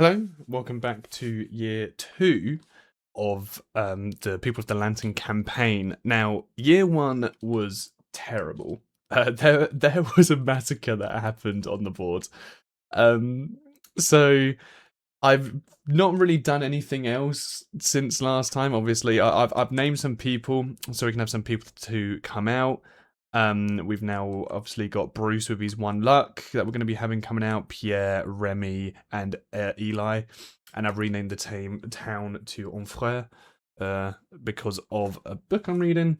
Hello, welcome back to year 2 of the People of the Lantern campaign. Now, year 1 was terrible. There was a massacre that happened on the board. Um, so I've not really done anything else since last time. Obviously, I've named some people so we can have some people to come out. We've now obviously got Bruce with his one luck that we're going to be having coming out, Pierre, Remy, and Eli. And I've renamed the town to Onfrère because of a book I'm reading.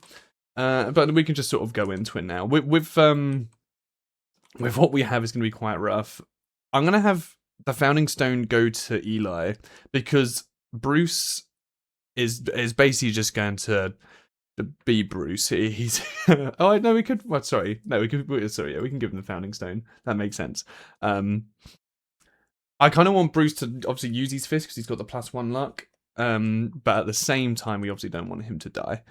But we can just sort of go into it now. With what we have is going to be quite rough. I'm going to have the Founding Stone go to Eli because Bruce is basically just going to be Bruce. He's oh no, we could. What? Sorry, no, we could. Sorry, yeah, we can give him the Founding Stone. That makes sense. I kind of want Bruce to obviously use his fist because he's got the +1 luck. But at the same time, we obviously don't want him to die.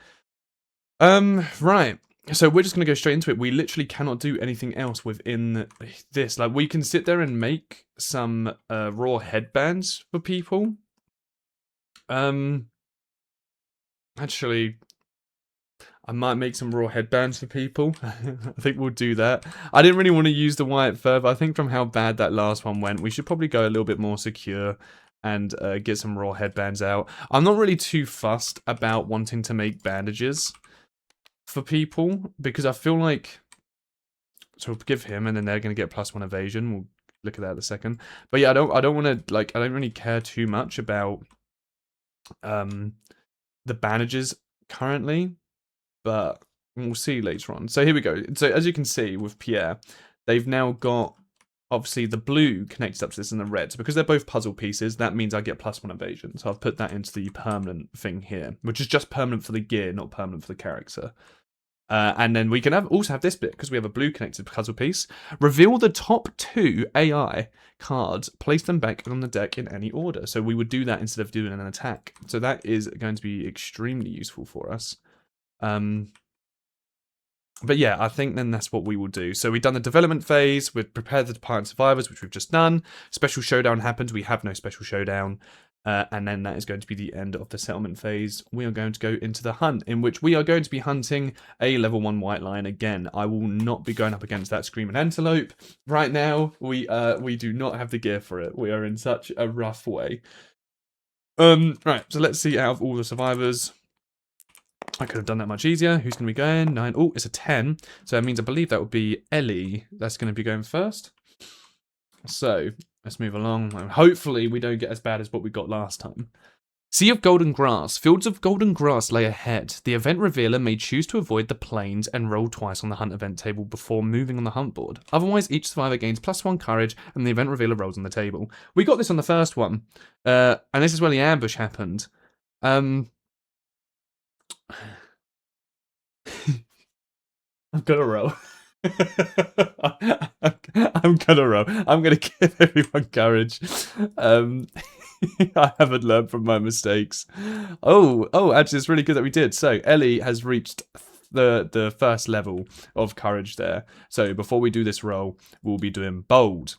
Right. So we're just gonna go straight into it. We literally cannot do anything else within this. Like we can sit there and make some raw headbands for people. Actually, I might make some raw headbands for people. I think we'll do that. I didn't really want to use the white fur, but I think from how bad that last one went, we should probably go a little bit more secure and get some raw headbands out. I'm not really too fussed about wanting to make bandages for people because I feel like, so we'll give him and then they're going to get +1 evasion. We'll look at that in a second. But yeah, I don't want to, like, I don't really care too much about the bandages currently. But we'll see later on. So here we go. So as you can see with Pierre, they've now got, obviously, the blue connected up to this and the red. So because they're both puzzle pieces, that means I get +1 evasion. So I've put that into the permanent thing here, which is just permanent for the gear, not permanent for the character. And then we can also have this bit, because we have a blue connected puzzle piece. Reveal the top 2 AI cards, place them back on the deck in any order. So we would do that instead of doing an attack. So that is going to be extremely useful for us. But yeah, I think then that's what we will do. So we've done the development phase, we've prepared the departing survivors, which we've just done. Special showdown happens, we have no special showdown. And then that is going to be the end of the settlement phase. We are going to go into the hunt, in which we are going to be hunting a level 1 white lion again. I will not be going up against that screaming antelope. Right now, we do not have the gear for it. We are in such a rough way. Right, so let's see out of all the survivors. I could have done that much easier. Who's going to be going? 9. Oh, it's a 10. So that means I believe that would be Ellie. That's going to be going first. So let's move along. Hopefully we don't get as bad as what we got last time. Sea of golden grass. Fields of golden grass lay ahead. The event revealer may choose to avoid the plains and roll twice on the hunt event table before moving on the hunt board. Otherwise, each survivor gains +1 courage and the event revealer rolls on the table. We got this on the first one. And this is where the ambush happened. I'm gonna roll. I'm gonna roll. I'm gonna give everyone courage. I haven't learned from my mistakes. Oh, actually, it's really good that we did. So Ellie has reached the first level of courage there. So before we do this roll, we'll be doing bold.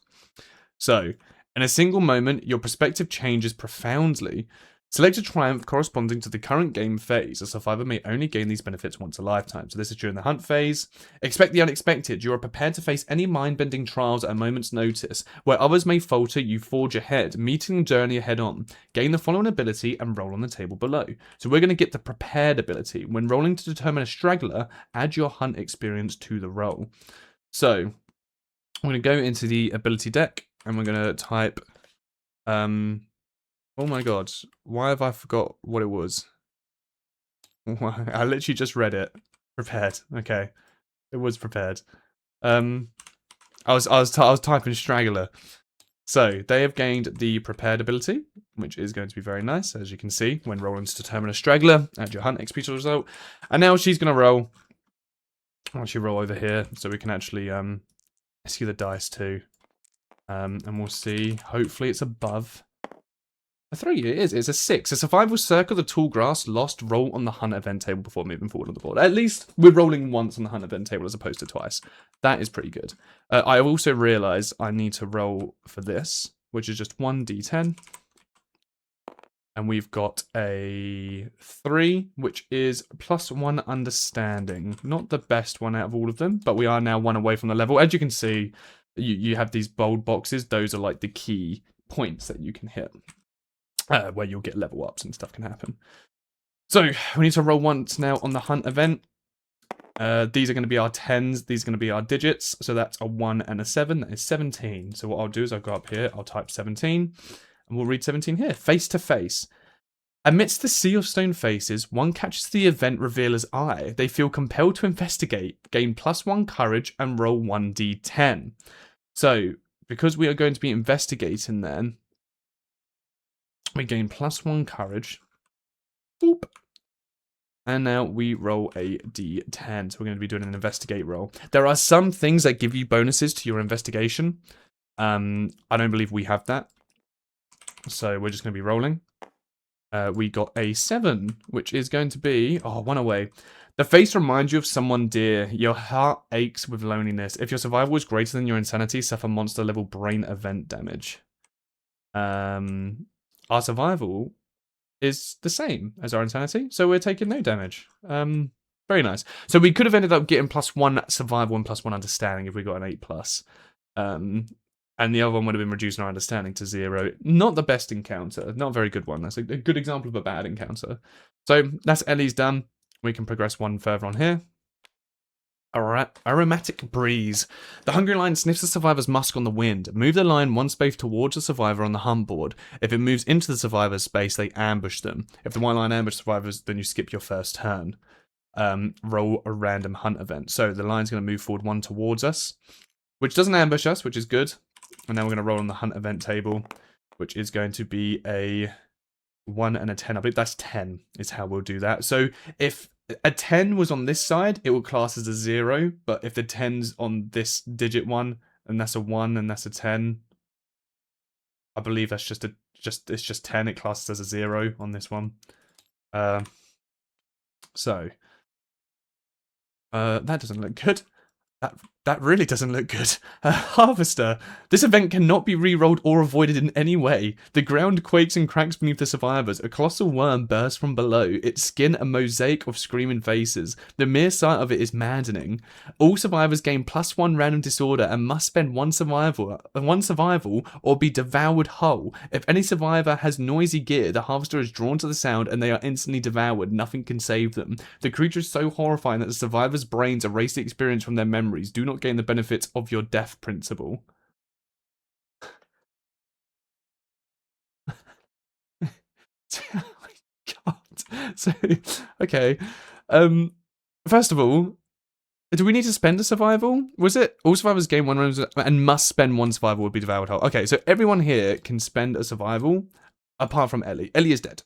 So in a single moment, your perspective changes profoundly. Select a triumph corresponding to the current game phase. A survivor may only gain these benefits once a lifetime. So this is during the hunt phase. Expect the unexpected. You are prepared to face any mind-bending trials at a moment's notice. Where others may falter, you forge ahead, meeting the journey head on. Gain the following ability and roll on the table below. So we're going to get the prepared ability. When rolling to determine a straggler, add your hunt experience to the roll. So I'm going to go into the ability deck and we're going to type... Oh my god, why have I forgot what it was? I literally just read it. Prepared. Okay. It was prepared. I was typing straggler. So, they have gained the prepared ability, which is going to be very nice, as you can see, when rolling to determine a straggler, add your hunt XP to the result. And now she's going to roll. I'll actually roll over here, so we can actually see the dice too. And we'll see, hopefully it's above. A 3, it is. It's a 6. A survival circle the tall grass lost. Roll on the hunt event table before moving forward on the board. At least we're rolling once on the hunt event table as opposed to twice. That is pretty good. I also realised I need to roll for this. which is just 1d10. And we've got a 3, which is +1 understanding. Not the best one out of all of them, but we are now 1 away from the level. As you can see, you have these bold boxes. Those are like the key points that you can hit, where you'll get level ups and stuff can happen. So we need to roll once now on the hunt event. These are going to be our 10s. These are going to be our digits. So that's a 1 and a 7. That is 17. So what I'll do is I'll go up here. I'll type 17. And we'll read 17 here. Face to face. Amidst the sea of stone faces, one catches the event revealer's eye. They feel compelled to investigate, gain +1 courage, and roll 1d10. So, because we are going to be investigating then, we gain +1 courage. Boop. And now we roll a d10. So we're going to be doing an investigate roll. There are some things that give you bonuses to your investigation. I don't believe we have that. So we're just going to be rolling. We got a 7, which is going to be... Oh, 1 away. The face reminds you of someone dear. Your heart aches with loneliness. If your survival is greater than your insanity, suffer monster-level brain event damage. Our survival is the same as our insanity, so we're taking no damage. Very nice. So we could have ended up getting +1 survival and +1 understanding if we got an 8+. And the other one would have been reducing our understanding to 0. Not the best encounter. Not a very good one. That's a good example of a bad encounter. So that's Ellie's done. We can progress 1 further on here. Aromatic breeze. The hungry lion sniffs the survivor's musk on the wind. Move the lion 1 space towards the survivor on the hunt board. If it moves into the survivor's space, they ambush them. If the white lion ambushes survivors, then you skip your first turn. Roll a random hunt event. So the lion's going to move forward 1 towards us, which doesn't ambush us, which is good. And now we're going to roll on the hunt event table, which is going to be a 1 and a 10. I believe that's 10 is how we'll do that. So if a 10 was on this side, it will class as a 0. But if the 10's on this digit one, and that's a 1 and that's a 10, I believe that's it's just 10. It classes as a 0 on this one. That doesn't look good. That really doesn't look good. Harvester. This event cannot be re-rolled or avoided in any way. The ground quakes and cracks beneath the survivors. A colossal worm bursts from below, its skin a mosaic of screaming faces. The mere sight of it is maddening. All survivors gain +1 random disorder and must spend one survival or be devoured whole. If any survivor has noisy gear, the harvester is drawn to the sound and they are instantly devoured. Nothing can save them. The creature is so horrifying that the survivors' brains erase the experience from their memories. Do not gain the benefits of your death principle. Oh my god. So, okay. First of all, do we need to spend a survival? Was it all survivors gain 1 round and must spend 1 survival would be devoured whole? Okay, so everyone here can spend a survival apart from Ellie. Ellie is dead.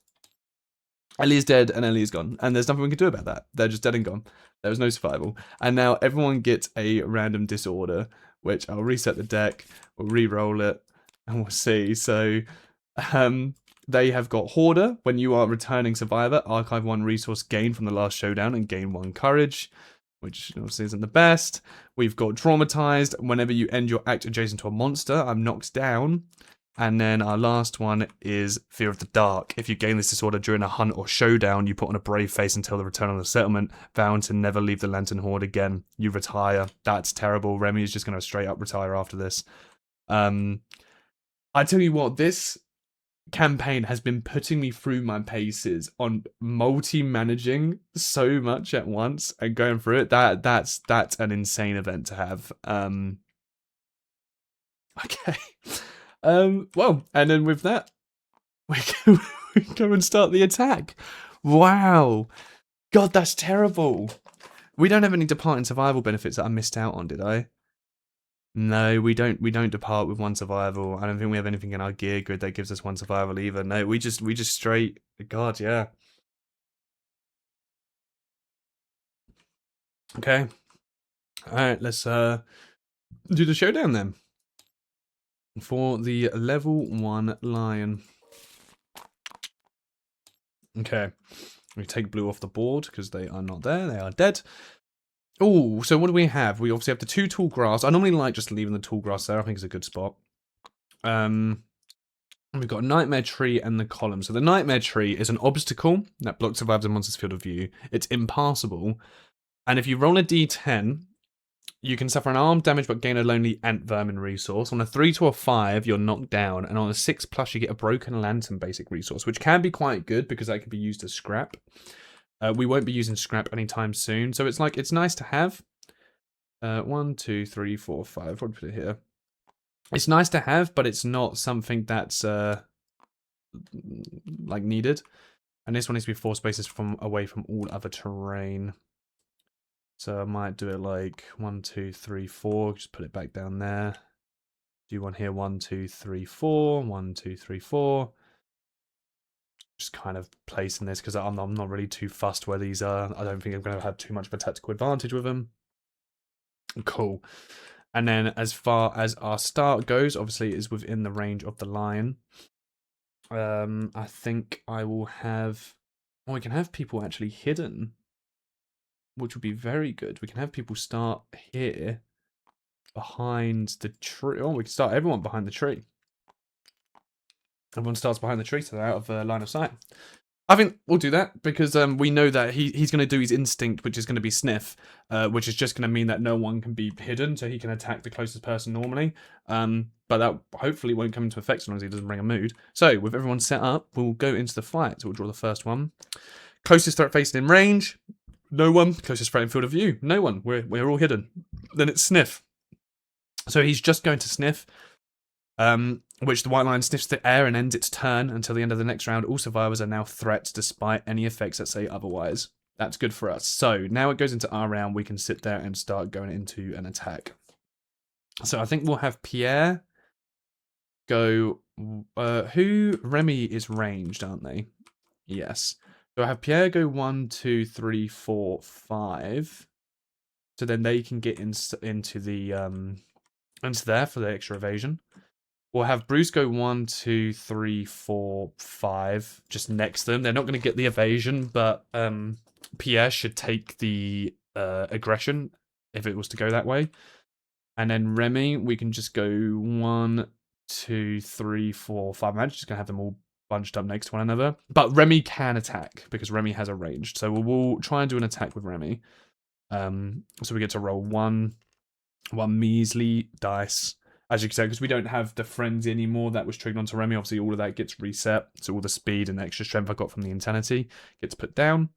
Ellie is dead and Ellie is gone. And there's nothing we can do about that. They're just dead and gone. There was no survival. And now everyone gets a random disorder, which I'll reset the deck, we'll re-roll it, and we'll see. So, they have got Hoarder. When you are returning survivor, archive 1 resource gained from the last showdown and gain 1 courage, which obviously isn't the best. We've got Traumatized. Whenever you end your act adjacent to a monster, I'm knocked down. And then our last one is Fear of the Dark. If you gain this disorder during a hunt or showdown, you put on a brave face until the return of the settlement, vowing to never leave the Lantern Horde again. You retire. That's terrible. Remy is just going to straight up retire after this. I tell you what, this campaign has been putting me through my paces on multi-managing so much at once and going through it. That's an insane event to have. Okay. Well, and then with that, we go and start the attack. Wow. God, that's terrible. We don't have any departing survival benefits that I missed out on, did I? No, we don't depart with 1 survival. I don't think we have anything in our gear grid that gives us 1 survival either. No, we just straight... God, yeah. Okay. Alright, let's do the showdown then. For the level 1 lion. Okay. We take blue off the board because they are not there. They are dead. Oh, so what do we have? We obviously have the 2 tall grass. I normally like just leaving the tall grass there. I think it's a good spot. And we've got a Nightmare Tree and the column. So the Nightmare Tree is an obstacle that blocks survivors and monsters' field of view. It's impassable. And if you roll a d10, you can suffer an arm damage but gain a lonely ant vermin resource. On a 3 to a 5, you're knocked down. And on a 6 plus, you get a broken lantern basic resource, which can be quite good because that can be used as scrap. We won't be using scrap anytime soon. So it's like, it's nice to have. 1, 2, 3, 4, 5. What did I put it here? It's nice to have, but it's not something that's like needed. And this one needs to be 4 spaces from away from all other terrain. So I might do it like 1, 2, 3, 4. Just put it back down there. Do one here, 1, 2, 3, 4. 1, 2, 3, 4. Just kind of placing this because I'm not really too fussed where these are. I don't think I'm going to have too much of a tactical advantage with them. Cool. And then as far as our start goes, obviously it is within the range of the lion. I think I will have... Oh, we can have people actually hidden, which would be very good. We can have people start here behind the tree. Oh, we can start everyone behind the tree. Everyone starts behind the tree, so they're out of line of sight. I think we'll do that because we know that he's going to do his instinct, which is going to be sniff, which is just going to mean that no one can be hidden, so he can attack the closest person normally. But that hopefully won't come into effect as long as he doesn't bring a mood. So with everyone set up, we'll go into the fight. So we'll draw the first one. Closest threat facing in range, no one. Closest threat in field of view, no one. We're all hidden. Then it's sniff. So he's just going to sniff. Which the white lion sniffs the air and ends its turn until the end of the next round. All survivors are now threats despite any effects that say otherwise. That's good for us. So now it goes into our round. We can sit there and start going into an attack. So I think we'll have Pierre go... Remy is ranged, aren't they? Yes. So I have Pierre go 1, 2, 3, 4, 5. So then they can get into the... into there for the extra evasion. We'll have Bruce go 1, 2, 3, 4, 5, just next to them. They're not going to get the evasion, but Pierre should take the aggression if it was to go that way. And then Remy, we can just go 1, 2, 3, 4, 5. I'm just going to have them all bunched up next to one another. But Remy can attack because Remy has a ranged. So we'll try and do an attack with Remy. So we get to roll one measly dice. As you can see, because we don't have the frenzy anymore that was triggered onto Remy, obviously all of that gets reset. So all the speed and the extra strength I got from the insanity gets put down.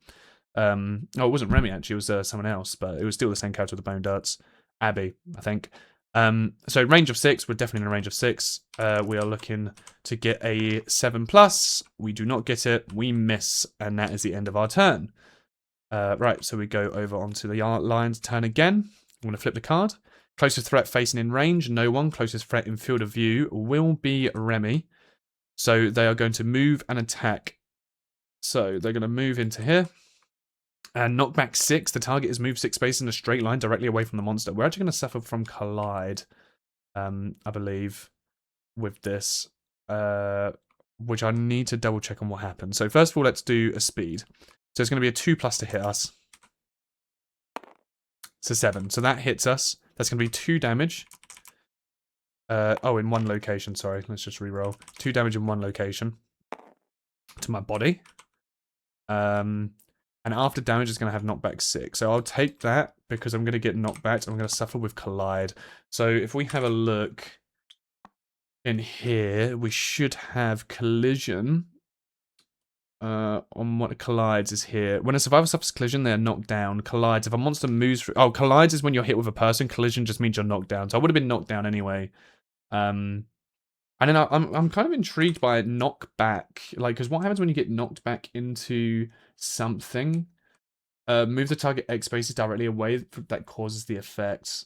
Oh, it wasn't Remy actually, it was someone else, but it was still the same character with the bone darts. Abby, I think. So range of 6, we're definitely in a range of 6. We are looking to get a 7+. We do not get it, we miss, and that is the end of our turn. Right, so we go over onto the lion's turn again. I'm going to flip the card. Closest threat facing in range, no one. Closest threat in field of view will be Remy. So they are going to move and attack. So they're going to move into here. And knockback 6. The target is moved 6 spaces in a straight line directly away from the monster. We're actually going to suffer from collide, I believe, with this. Which I need to double check on what happened. So first of all, let's do a speed. So it's going to be a 2+ to hit us. It's a 7. So that hits us. That's going to be 2 damage. In one location, sorry. Let's just re-roll. 2 damage in one location. To my body. And after damage, it's going to have knockback 6. So I'll take that because I'm going to get knocked back. I'm going to suffer with collide. So if we have a look in here, we should have collision. On what collides is here. When a survivor suffers collision, they are knocked down. Collides. If a monster moves through... Oh, collides is when you're hit with a person. Collision just means you're knocked down. So I would have been knocked down anyway. And then I'm kind of intrigued by knockback. Like, because what happens when you get knocked back into something? Move the target X spaces directly away. That causes the effect.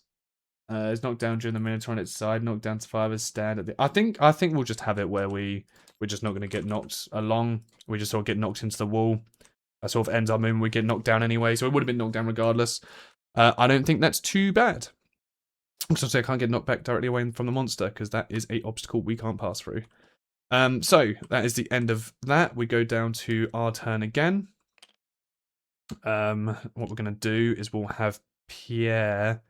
It's knocked down during the Minotaur on its side. Knocked down survivors stand at the... I think we'll just have it where we're just not going to get knocked along. We just sort of get knocked into the wall. That sort of ends our movement. We get knocked down anyway, so it would have been knocked down regardless. I don't think that's too bad. So I can't get knocked back directly away from the monster because that is a obstacle we can't pass through. So that is the end of that. We go down to our turn again. What we're going to do is we'll have Pierre,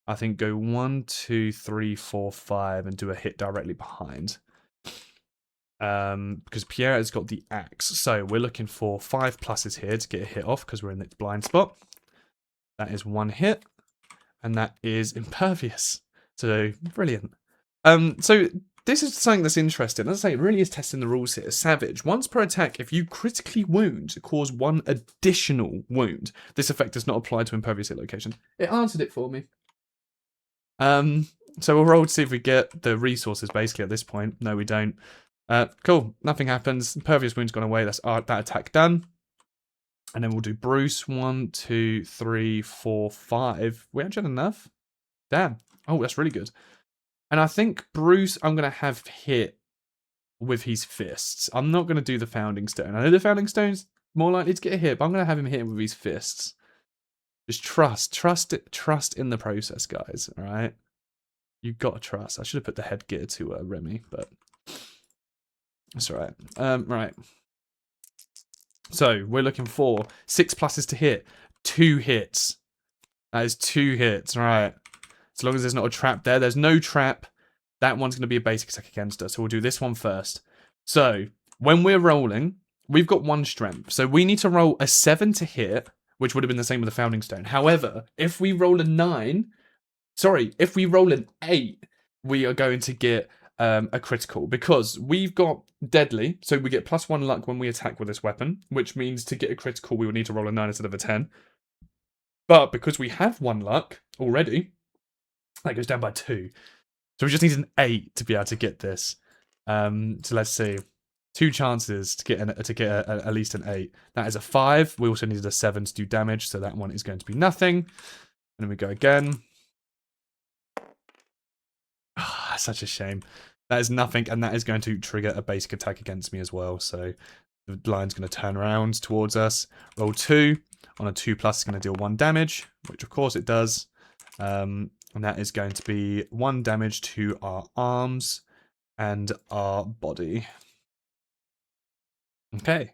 I think, go 1, 2, 3, 4, 5 and do a hit directly behind. because Pierre has got the axe. So we're looking for 5 pluses here to get a hit off because we're in the blind spot. That is 1 hit, and that is impervious. So brilliant. So this is something that's interesting. As I say, it really is testing the rules here. Savage. Once per attack, if you critically wound, cause 1 additional wound. This effect does not apply to impervious hit location. It answered it for me. So we'll roll to see if we get the resources basically at this point. No, we don't. Cool. Nothing happens. Impervious wound's gone away. That's that attack done. And then we'll do Bruce. 1, 2, 3, 4, 5. We actually had enough. Damn. Oh, that's really good. And I think Bruce, I'm going to have hit with his fists. I'm not going to do the Founding Stone. I know the Founding Stone's more likely to get a hit, but I'm going to have him hit him with his fists. Just trust in the process, guys. All right, you've got to trust. I should have put the headgear to Remy, but that's all right. Right. So we're looking for 6 pluses to hit, 2 hits. That is 2 hits, right? As long as there's not a trap there. There's no trap. That one's going to be a basic attack against us. So we'll do this one first. So when we're rolling, we've got 1 strength. So we need to roll a 7 to hit, which would have been the same with the Founding Stone. However, if we roll an 8, we are going to get a critical because we've got deadly. So we get +1 luck when we attack with this weapon, which means to get a critical, we would need to roll a 9 instead of a 10. But because we have 1 luck already, that goes down by 2. So we just need an 8 to be able to get this. So let's see. 2 chances to get at least an 8. That is a 5. We also needed a 7 to do damage, so that one is going to be nothing. And then we go again. Oh, such a shame. That is nothing, and that is going to trigger a basic attack against me as well. So the line's going to turn around towards us. Roll 2. On a 2+, it's going to deal 1 damage, which of course it does. And that is going to be 1 damage to our arms and our body. Okay.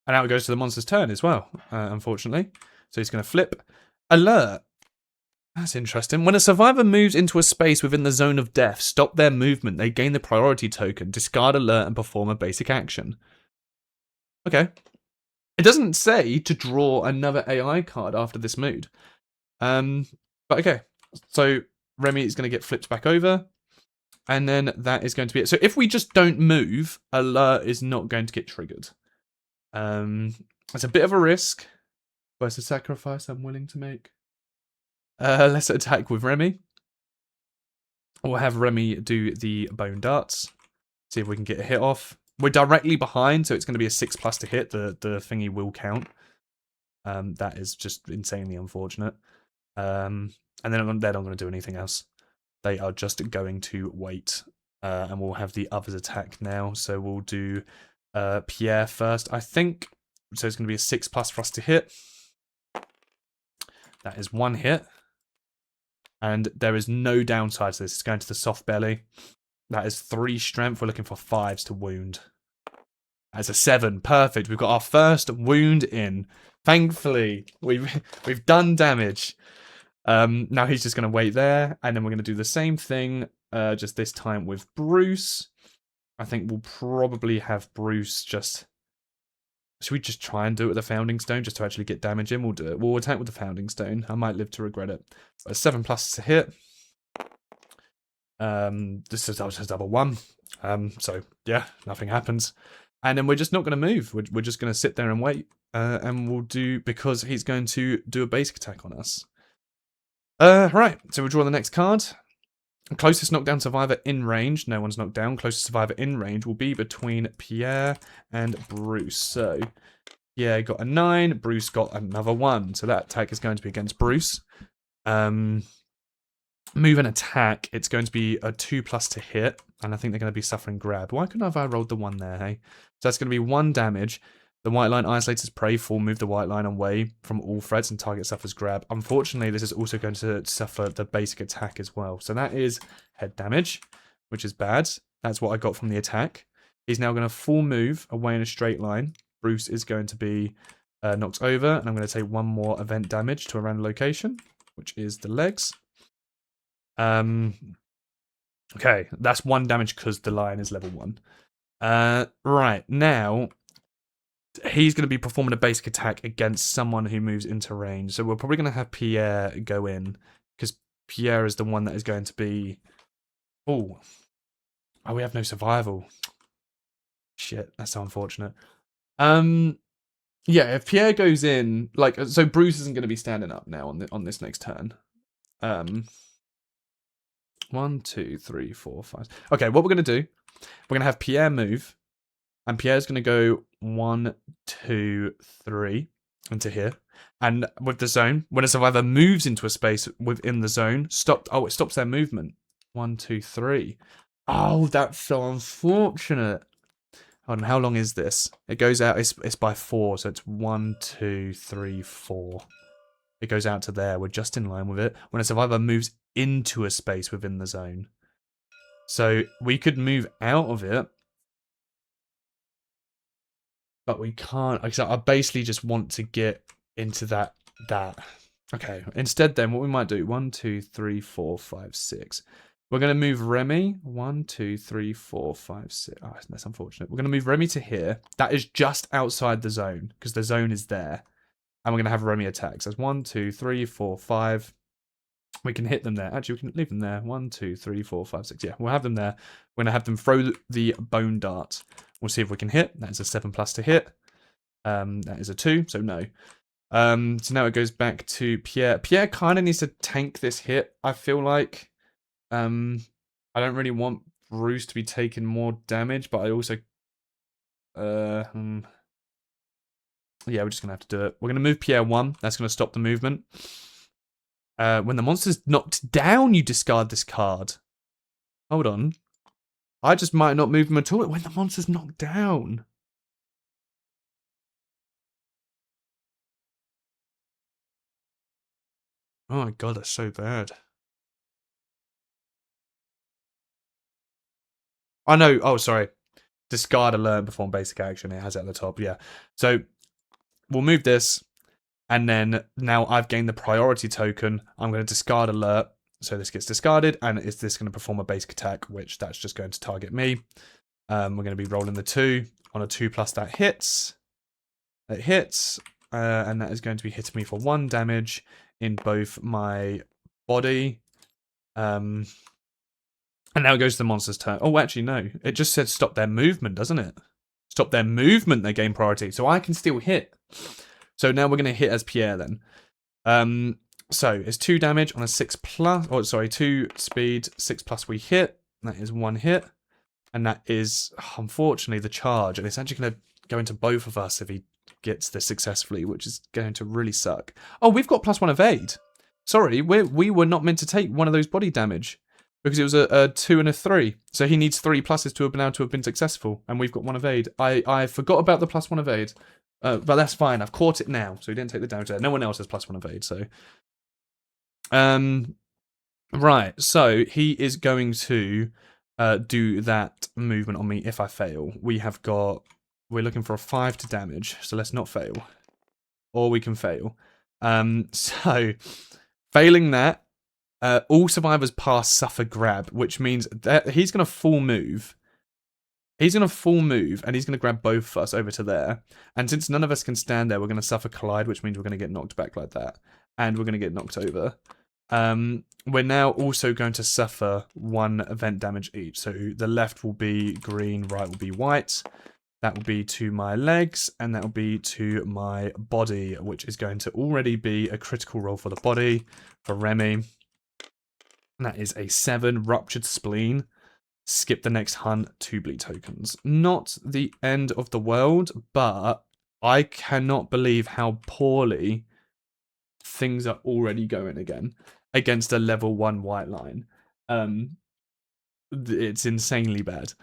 And now it goes to the monster's turn as well, unfortunately. So he's going to flip. Alert. That's interesting. When a survivor moves into a space within the zone of death, stop their movement. They gain the priority token, discard alert, and perform a basic action. Okay. It doesn't say to draw another AI card after this mood. But okay. So Remy is going to get flipped back over. And then that is going to be it. So if we just don't move, alert is not going to get triggered. It's a bit of a risk, but it's a sacrifice I'm willing to make. Let's attack with Remy. We'll have Remy do the bone darts. See if we can get a hit off. We're directly behind, so it's going to be a 6+ to hit. The thingy will count. That is just insanely unfortunate. And then they're not going to do anything else. They are just going to wait. And we'll have the others attack now. So we'll do Pierre first, I think. So it's going to be a 6+ for us to hit. That is 1 hit. And there is no downside to this. It's going to the soft belly. That is 3 strength. We're looking for 5s to wound. That's a 7. Perfect. We've got our first wound in. Thankfully, we've done damage. Now he's just going to wait there. And then we're going to do the same thing, just this time with Bruce. I think we'll probably have Bruce just... Should we just try and do it with the Founding Stone just to actually get damage in? We'll do it. We'll attack with the Founding Stone. I might live to regret it. A 7+ to hit. This is just double 1. So, yeah, nothing happens. And then we're just not going to move. We're just going to sit there and wait. And we'll do... Because he's going to do a basic attack on us. Right. So we'll draw the next card. Closest knockdown survivor in range. No one's knocked down. Closest survivor in range will be between Pierre and Bruce. So, Pierre got a 9. Bruce got another 1. So that attack is going to be against Bruce. Move and attack. It's going to be a 2+ to hit. And I think they're going to be suffering grab. Why couldn't I have rolled the 1 there, hey? So that's going to be 1 damage. The white line isolates as prey. Full move the white line away from all threats and target suffers grab. Unfortunately, this is also going to suffer the basic attack as well. So that is head damage, which is bad. That's what I got from the attack. He's now going to full move away in a straight line. Bruce is going to be knocked over. And I'm going to take 1 more event damage to a random location, which is the legs. Okay, that's 1 damage because the lion is level 1. Right, now, he's going to be performing a basic attack against someone who moves into range. So we're probably going to have Pierre go in, because Pierre is the one that is going to be... Oh, we have no survival. Shit, that's so unfortunate. Yeah, if Pierre goes in, like, so Bruce isn't going to be standing up now on this next turn. 1, 2, 3, 4, 5. Okay, what we're going to do, we're going to have Pierre move, and Pierre's going to go 1, 2, 3 into here. And with the zone, when a survivor moves into a space within the zone, it stops their movement. 1, 2, 3. Oh, that's so unfortunate. Hold on, how long is this? It goes out, it's by 4, so it's 1, 2, 3, 4. It goes out to there, we're just in line with it. When a survivor moves into a space within the zone. So we could move out of it, but we can't. I basically just want to get into that. Okay, instead then, what we might do, 1, 2, 3, 4, 5, 6. We're going to move Remy. 1, 2, 3, 4, 5, 6. Oh, that's unfortunate. We're going to move Remy to here. That is just outside the zone, because the zone is there. And we're going to have Remy attacks. That's 1, 2, 3, 4, 5. We can hit them there. Actually, we can leave them there. 1, 2, 3, 4, 5, 6. Yeah, we'll have them there. We're going to have them throw the bone dart. We'll see if we can hit. That is a 7+ to hit. That is a 2, so no. So now it goes back to Pierre. Pierre kind of needs to tank this hit, I feel like. I don't really want Bruce to be taking more damage, but I also... yeah, we're just going to have to do it. We're going to move Pierre 1. That's going to stop the movement. When the monster's knocked down, you discard this card. Hold on. I just might not move him at all when the monster's knocked down. Oh my god, that's so bad. I know. Oh, sorry. Discard alert, perform basic action. It has it at the top. Yeah. So we'll move this. And then now I've gained the priority token. I'm going to discard alert. So this gets discarded. And is this going to perform a basic attack, which that's just going to target me. We're going to be rolling the 2. On a 2+ that hits. It hits. And that is going to be hitting me for 1 damage in both my body. And now it goes to the monster's turn. Oh, actually, no. It just said stop their movement, doesn't it? Stop their movement, they gain priority. So I can still hit. So now we're going to hit as Pierre then. So it's 2 damage on a 6+. Oh, sorry, 2 speed, 6+ we hit. That is 1 hit. And that is, unfortunately, the charge. And it's actually going to go into both of us if he gets this successfully, which is going to really suck. Oh, we've got +1 evade. Sorry, we were not meant to take one of those body damage. Because it was a 2 and a 3. So he needs 3 pluses to have been successful. And we've got 1 evade. I forgot about the +1 evade. But that's fine. I've caught it now. So he didn't take the damage there. No one else has +1 evade. So. Right. So he is going to do that movement on me if I fail. We're looking for a 5 to damage. So let's not fail. Or we can fail. So failing that. All survivors pass suffer grab, which means that he's going to full move. He's going to full move, and he's going to grab both of us over to there. And since none of us can stand there, we're going to suffer collide, which means we're going to get knocked back like that. And we're going to get knocked over. We're now also going to suffer 1 event damage each. So the left will be green, right will be white. That will be to my legs, and that will be to my body, which is going to already be a critical roll for the body, for Remy. That is a 7 ruptured spleen. Skip the next hunt, 2 bleed tokens. Not the end of the world, but I cannot believe how poorly things are already going again against a level 1 white line. It's insanely bad.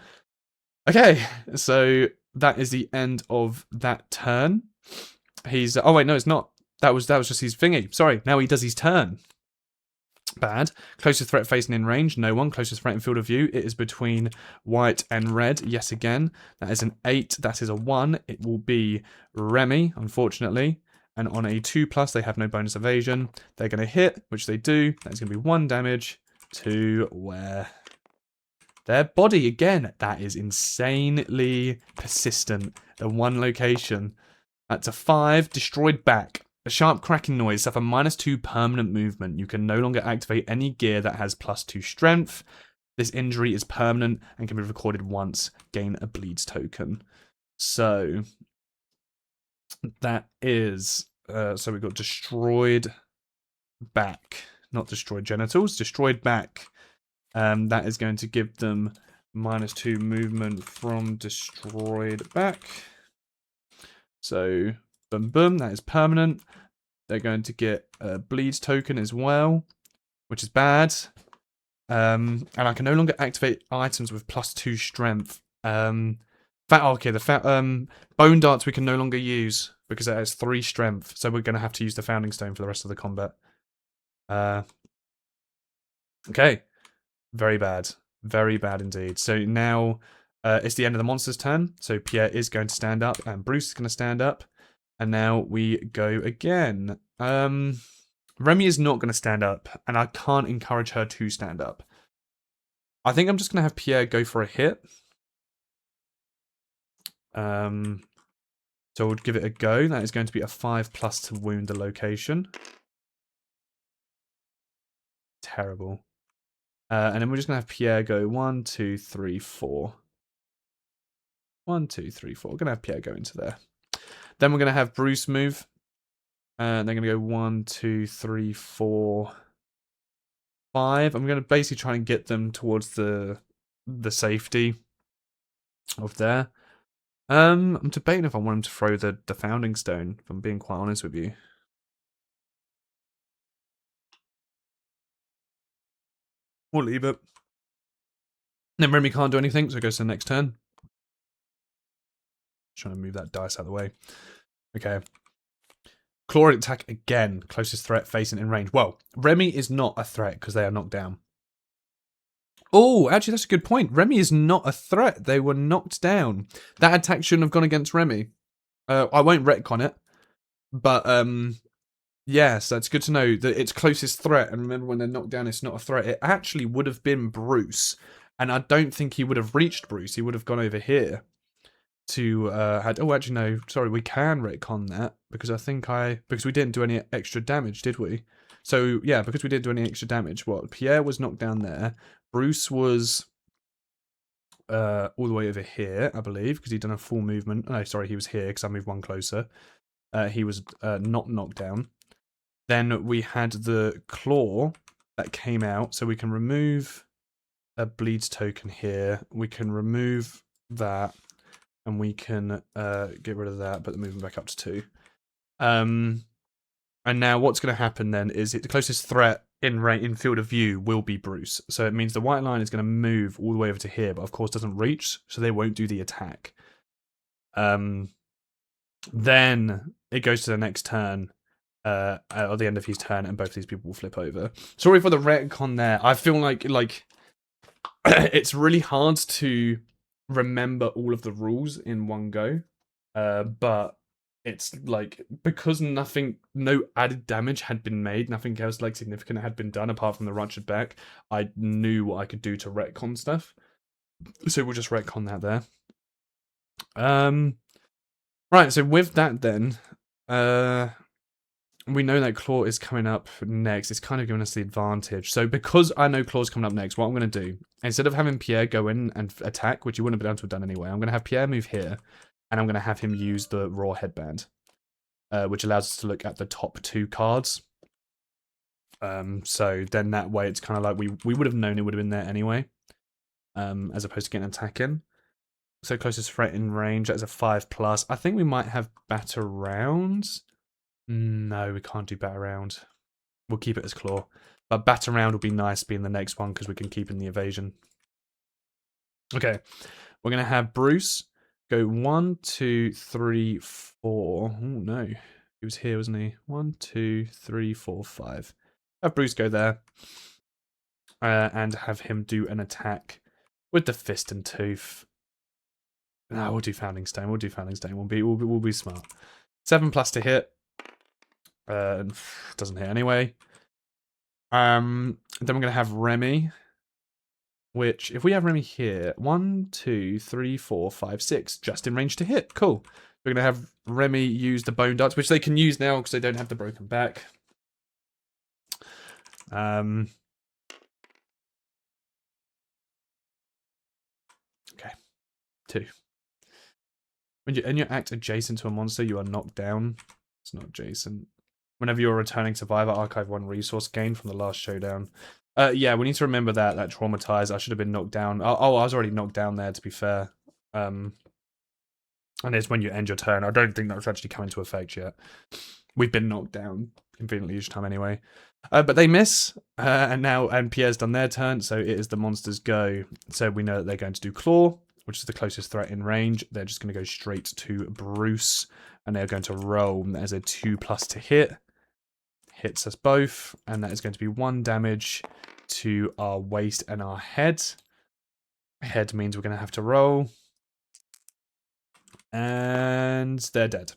Okay, so that is the end of that turn. He's oh wait, no, it's not. That was just his thingy. Sorry, now he does his turn. Bad. Closest threat facing in range, no one. Closest threat in field of view, it is between white and red. Yes, again. That is an 8. That is a 1. It will be Remy, unfortunately. And on a 2+, they have no bonus evasion. They're going to hit, which they do. That is going to be 1 damage to where Their body, again, that is insanely persistent. The one location. That's a 5. Destroyed back. A sharp cracking noise. Suffer -2 permanent movement. You can no longer activate any gear that has +2 strength. This injury is permanent and can be recorded once. Gain a bleeds token. So that is... so we've got destroyed back. Not destroyed genitals. Destroyed back. That is going to give them -2 movement from destroyed back. So, boom, boom. That is permanent. They're going to get a bleeds token as well, which is bad. And I can no longer activate items with +2 strength. Bone darts we can no longer use because it has 3 strength. So we're going to have to use the founding stone for the rest of the combat. Okay. Very bad. Very bad indeed. So now it's the end of the monster's turn. So Pierre is going to stand up and Bruce is going to stand up. And now we go again. Remy is not going to stand up, and I can't encourage her to stand up. I think I'm just going to have Pierre go for a hit. So we'll give it a go. That is going to be a 5+ to wound the location. Terrible. And then we're just going to have Pierre go 1, 2, 3, 4. 1, 2, 3, 4. We're going to have Pierre go into there. Then we're going to have Bruce move. They're going to go 1, 2, 3, 4, 5. I'm going to basically try and get them towards the safety of there. I'm debating if I want him to throw the founding stone, if I'm being quite honest with you. We'll leave it. Then Remy can't do anything, so it goes to the next turn. Trying to move that dice out of the way. Okay. Claw attack again. Closest threat facing in range. Well, Remy is not a threat because they are knocked down. Oh, actually, that's a good point. Remy is not a threat. They were knocked down. That attack shouldn't have gone against Remy. I won't retcon it. But, yes, that's good to know that it's closest threat. And remember, when they're knocked down, it's not a threat. It actually would have been Bruce. And I don't think he would have reached Bruce. He would have gone over here. Oh, actually, no. Sorry, we can retcon that. Because because we didn't do any extra damage, did we? So, yeah, because we didn't do any extra damage. What? Pierre was knocked down there. Bruce was all the way over here, I believe, because he'd done a full movement. No, sorry, he was here because I moved one closer. He was not knocked down. Then we had the claw that came out, so we can remove a bleeds token here. We can remove that, and we can get rid of that, but move them back up to 2. And now what's going to happen then is the closest threat in field of view will be Bruce. So it means the white line is going to move all the way over to here, but of course doesn't reach, so they won't do the attack. Then it goes to the next turn, at the end of his turn, and both these people will flip over. Sorry for the retcon there. I feel like it's really hard to remember all of the rules in one go, but it's like, because no added damage had been made, nothing else like significant had been done apart from the ruptured back, I knew what I could do to retcon stuff. So we'll just retcon that there. Right, so with that then, we know that Claw is coming up next. It's kind of giving us the advantage. So because I know Claw's coming up next, what I'm going to do, instead of having Pierre go in and attack, which you wouldn't have been able to have done anyway, I'm going to have Pierre move here, and I'm going to have him use the Raw Headband, which allows us to look at the top 2 cards. So then that way it's kind of like we would have known it would have been there anyway, as opposed to getting an attack in. So closest threat in range, that's a 5+. I think we might have Batter Rounds. No, we can't do Batter Round. We'll keep it as Claw. But Batter Round will be nice being the next one because we can keep in the evasion. Okay, we're going to have Bruce go 1, 2, 3, 4. Oh, no. He was here, wasn't he? 1, 2, 3, 4, 5. Have Bruce go there. And have him do an attack with the Fist and Tooth. No, we'll do Founding Stone. We'll do Founding Stone. We'll be smart. 7+ to hit. Doesn't hit anyway. Then we're going to have Remy. which, if we have Remy here, 1, 2, 3, 4, 5, 6, just in range to hit. Cool. We're going to have Remy use the bone darts, which they can use now because they don't have the broken back. Okay. 2. When you act adjacent to a monster, you are knocked down. It's not adjacent. Whenever you're a returning survivor, archive 1 resource gain from the last showdown. Yeah, we need to remember that traumatized. I should have been knocked down. Oh, I was already knocked down there, to be fair. And it's when you end your turn. I don't think that's actually come into effect yet. We've been knocked down conveniently each time anyway. But they miss, and Pierre's done their turn, so it is the monster's go. So we know that they're going to do Claw, which is the closest threat in range. They're just going to go straight to Bruce, and they're going to roll as a 2+ to hit. Hits us both, and that is going to be 1 damage to our waist and our head. Head means we're going to have to roll. And they're dead.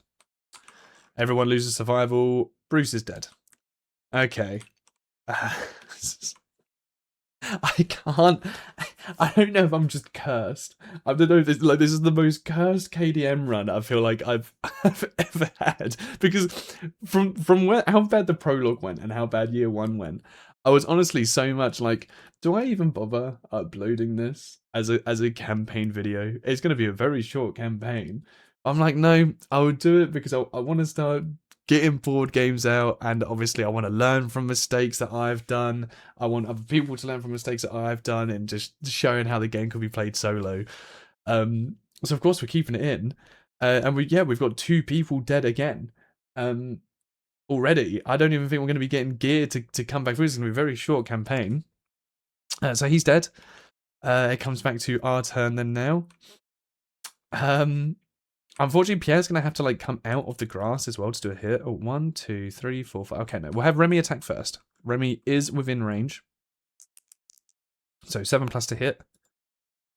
Everyone loses survival. Bruce is dead. Okay. I can't. I don't know if I'm just cursed. I don't know. This is the most cursed KDM run I feel like I've ever had, because from how bad the prologue went and how bad year 1 went, I was honestly so much like, do I even bother uploading this as a campaign video? It's going to be a very short campaign. I'm like, no, I will do it because I want to start getting board games out, and obviously I want to learn from mistakes that I've done. I want other people to learn from mistakes that I've done, and just showing how the game could be played solo. So of course we're keeping it in, and we've got 2 people dead again. Already, I don't even think we're going to be getting gear to come back through. It's going to be a very short campaign. So he's dead. It comes back to our turn then now. Unfortunately, Pierre's going to have to like come out of the grass as well to do a hit. Oh, 1, 2, 3, 4, 5. Okay, no, we'll have Remy attack first. Remy is within range. So 7+ to hit.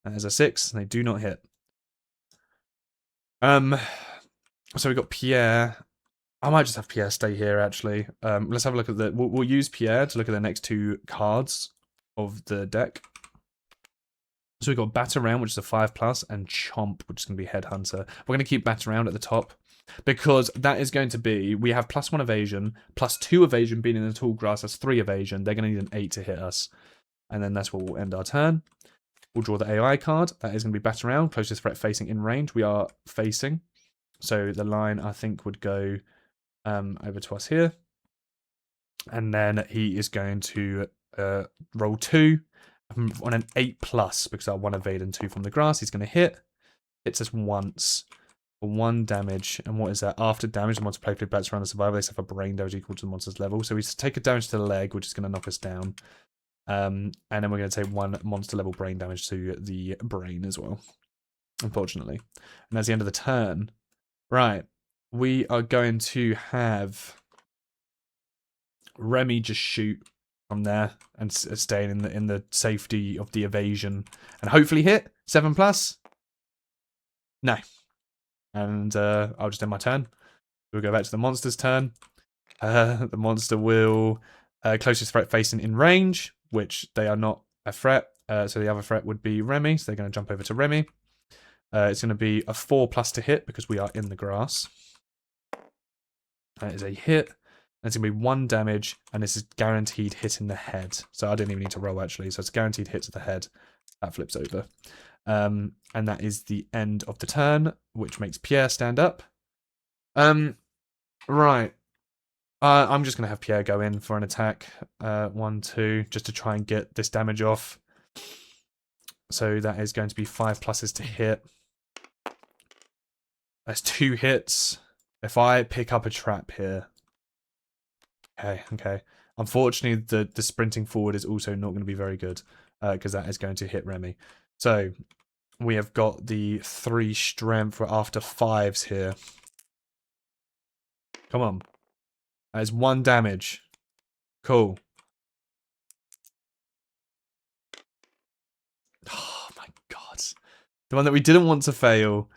That is a 6. They do not hit. So we got Pierre. I might just have Pierre stay here, actually. Let's have a look at the... We'll use Pierre to look at the next 2 cards of the deck. So we've got Bat Around, which is a 5+, and Chomp, which is going to be Headhunter. We're going to keep Bat Around at the top, because that is going to be... We have +1 evasion, +2 evasion being in the tall grass. That's 3 evasion. They're going to need an 8 to hit us. And then that's where we'll end our turn. We'll draw the AI card. That is going to be Bat Around, closest threat facing in range. We are facing. So the line, I think, would go... over to us here, and then he is going to roll 2 on an 8+, because I 1 evade and 2 from the grass. He's going to hit. Hits us once for 1 damage, and what is that? After damage, the monster playfully bats around the survivor. They suffer brain damage equal to the monster's level. So we take a damage to the leg, which is going to knock us down, and then we're going to take 1 monster level brain damage to the brain as well, unfortunately. And that's the end of the turn. Right. We are going to have Remy just shoot from there and staying in the safety of the evasion, and hopefully hit 7+. No, and I'll just end my turn. We'll go back to the monster's turn. The monster will closest threat facing in range, which they are not a threat. So the other threat would be Remy. So they're going to jump over to Remy. It's going to be a 4+ to hit because we are in the grass. That is a hit. That's going to be 1 damage, and this is guaranteed hit in the head. So I didn't even need to roll, actually. So it's guaranteed hit to the head. That flips over. And that is the end of the turn, which makes Pierre stand up. Right. I'm just going to have Pierre go in for an attack. 1, 2, just to try and get this damage off. So that is going to be 5+ to hit. That's 2 hits. If I pick up a trap here... Okay. Unfortunately, the sprinting forward is also not going to be very good, because that is going to hit Remy. So, we have got the 3 strength. We're after 5s here. Come on. That is 1 damage. Cool. Oh my god. The one that we didn't want to fail.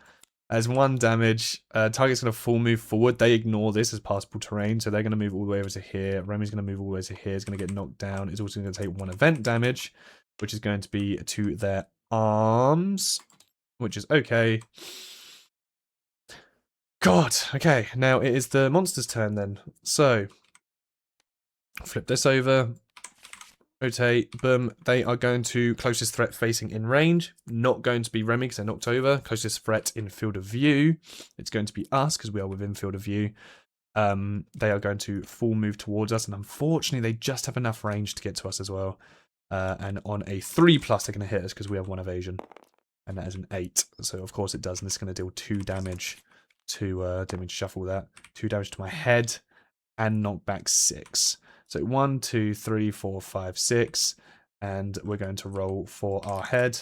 As 1 damage, target's going to full move forward. They ignore this as passable terrain, so they're going to move all the way over to here. Remy's going to move all the way to here. He's going to get knocked down. It's also going to take 1 event damage. which is going to be to their arms, which is okay. God, okay, now it is the monster's turn then. So, flip this over, rotate, boom. They are going to closest threat facing in range. Not going to be Remy because they're knocked over. Closest threat in field of view. It's going to be us because we are within field of view. They are going to full move towards us, and unfortunately they just have enough range to get to us as well. And on a 3+, they're going to hit us because we have 1 evasion. And that is an 8. So of course it does, and this is going to deal 2 damage to, didn't mean to shuffle that. 2 damage to my head, and knock back 6. So 1, 2, 3, 4, 5, 6. And we're going to roll for our head.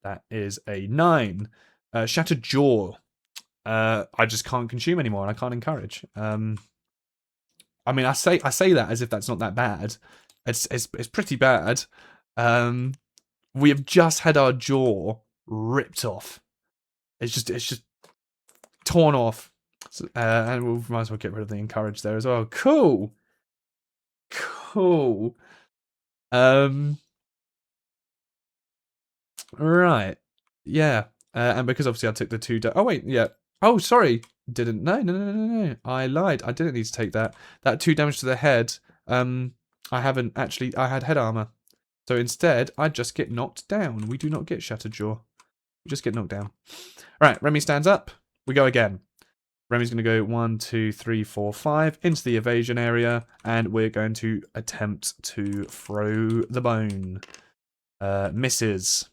That is a 9. Shattered Jaw. I just can't consume anymore, and I can't encourage. I mean, I say that as if that's not that bad. It's pretty bad. We have just had our jaw ripped off. It's just torn off. So, and we might as well get rid of the encourage there as well. Cool. Cool. Right. Yeah. And because obviously I took the 2 oh wait, yeah. Oh, sorry. Didn't. No. I lied. I didn't need to take that. That 2 damage to the head. I haven't actually. I had head armor. So instead, I just get knocked down. We do not get Shattered Jaw. We just get knocked down. Right, Remy stands up. We go again. Remy's going to go 1, 2, 3, 4, 5 into the evasion area, and we're going to attempt to throw the bone. Misses.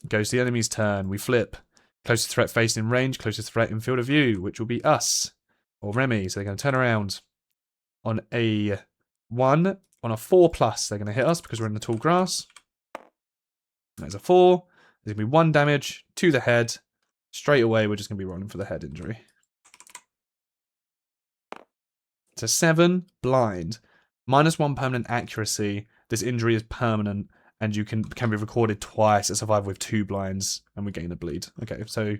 Goes to the enemy's turn. We flip. Closest threat faced in range, closest threat in field of view, which will be us or Remy. So they're going to turn around. On a 1, on a 4+, they're going to hit us because we're in the tall grass. There's a 4. There's going to be 1 damage to the head. Straight away, we're just going to be rolling for the head injury. It's a 7, blind. -1 permanent accuracy. This injury is permanent, and you can be recorded twice as survival with 2 blinds, and we gain a bleed. Okay, so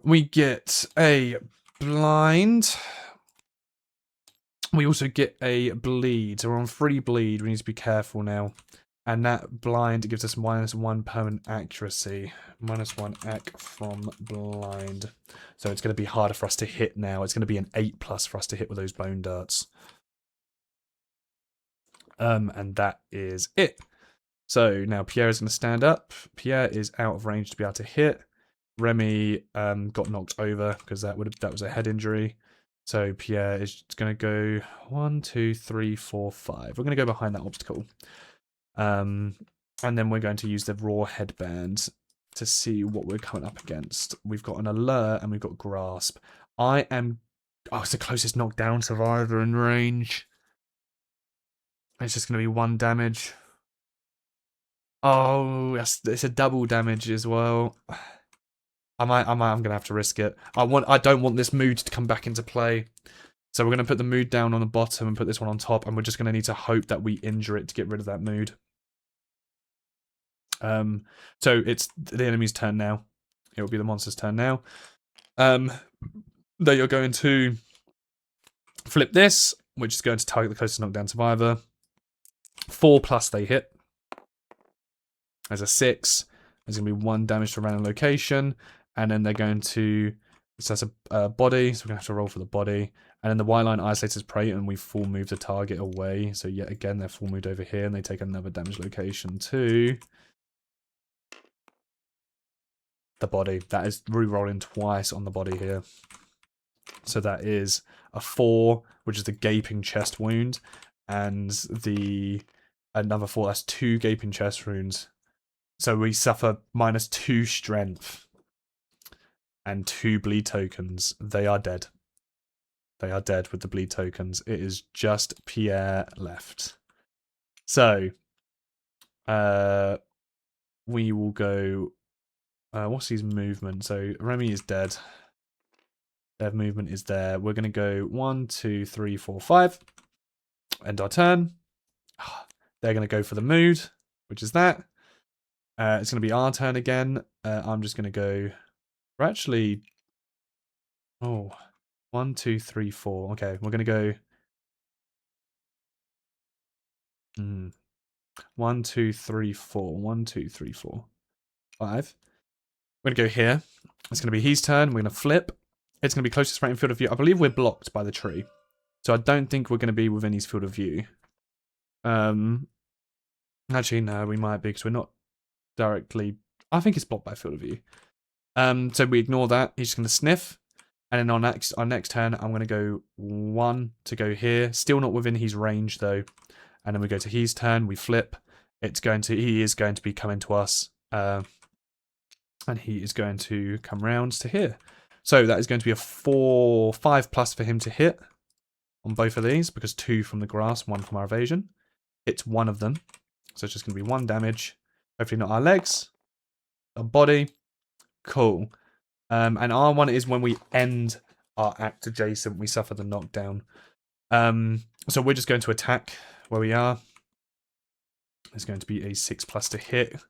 we get a blind. We also get a bleed. So we're on 3 bleed. We need to be careful now. And that blind gives us -1 permanent accuracy. -1 ac from blind. So it's going to be harder for us to hit now. It's going to be an 8+ for us to hit with those bone darts. And that is it. So now Pierre is going to stand up. Pierre is out of range to be able to hit. Remy got knocked over because that was a head injury. So Pierre is going to go 1, 2, 3, 4, 5. We're going to go behind that obstacle. And then we're going to use the raw headband to see what we're coming up against. We've got an alert and we've got grasp. Oh, it's the closest knockdown survivor in range. It's just going to be 1 damage. Oh, it's a double damage as well. I'm going to have to risk it. I don't want this mood to come back into play. So we're going to put the mood down on the bottom and put this one on top, and we're just going to need to hope that we injure it to get rid of that mood. So it's the enemy's turn now. It will be the monster's turn now. They are going to flip this, which is going to target the closest knockdown survivor. 4+ they hit. There's a 6. There's going to be 1 damage to a random location. And then they're going to... So that's a body, so we're going to have to roll for the body. And then the white line isolates as prey, and we full move the target away. So yet again, they're full moved over here, and they take another damage location too. The body. That is re-rolling twice on the body here. So that is a 4, which is the gaping chest wound. And another 4, that's 2 gaping chest wounds. So we suffer -2 strength. And 2 bleed tokens. They are dead. They are dead with the bleed tokens. It is just Pierre left. So, we will go... what's his movement? So, Remy is dead. Their movement is there. We're going to go 1, 2, 3, 4, 5. End our turn. They're going to go for the mood, which is that. It's going to be our turn again. I'm just going to go... We're actually... Oh... 1, 2, 3, 4. Okay, we're going to go... 1, 2, 3, 4. 1, 2, 3, 4, 5. We're going to go here. It's going to be his turn. We're going to flip. It's going to be closest right in field of view. I believe we're blocked by the tree. So I don't think we're going to be within his field of view. Actually, no, we might be because we're not directly... I think it's blocked by field of view. So we ignore that. He's just going to sniff. And then our next turn, I'm going to go 1 to go here. Still not within his range, though. And then we go to his turn. We flip. He is going to be coming to us. And he is going to come round to here. So that is going to be a 5 plus for him to hit on both of these, because 2 from the grass, 1 from our evasion. It's one of them. So it's just going to be 1 damage. Hopefully not our legs. Our body. Cool. And R1 is when we end our act adjacent. We suffer the knockdown. So we're just going to attack where we are. There's going to be a 6 plus to hit.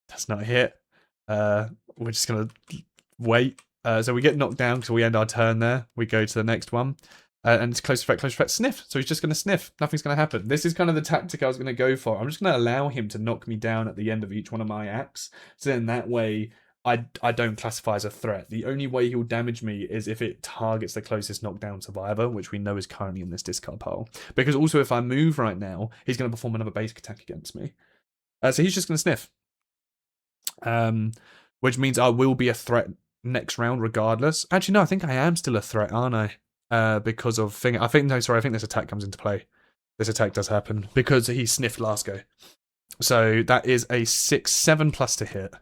That's not a hit. We're just going to wait. So we get knocked down because we end our turn there. We go to the next one. And it's close threat, sniff. So he's just going to sniff. Nothing's going to happen. This is kind of the tactic I was going to go for. I'm just going to allow him to knock me down at the end of each one of my acts. So then that way, I don't classify as a threat. The only way he'll damage me is if it targets the closest knockdown survivor, which we know is currently in this discard pile. Because also if I move right now, he's going to perform another basic attack against me. So he's just going to sniff. Which means I will be a threat next round regardless. Actually, no, I think I am still a threat, aren't I? Because of thing. I think this attack comes into play. This attack does happen because he sniffed last go. So that is a 6/7 plus to hit.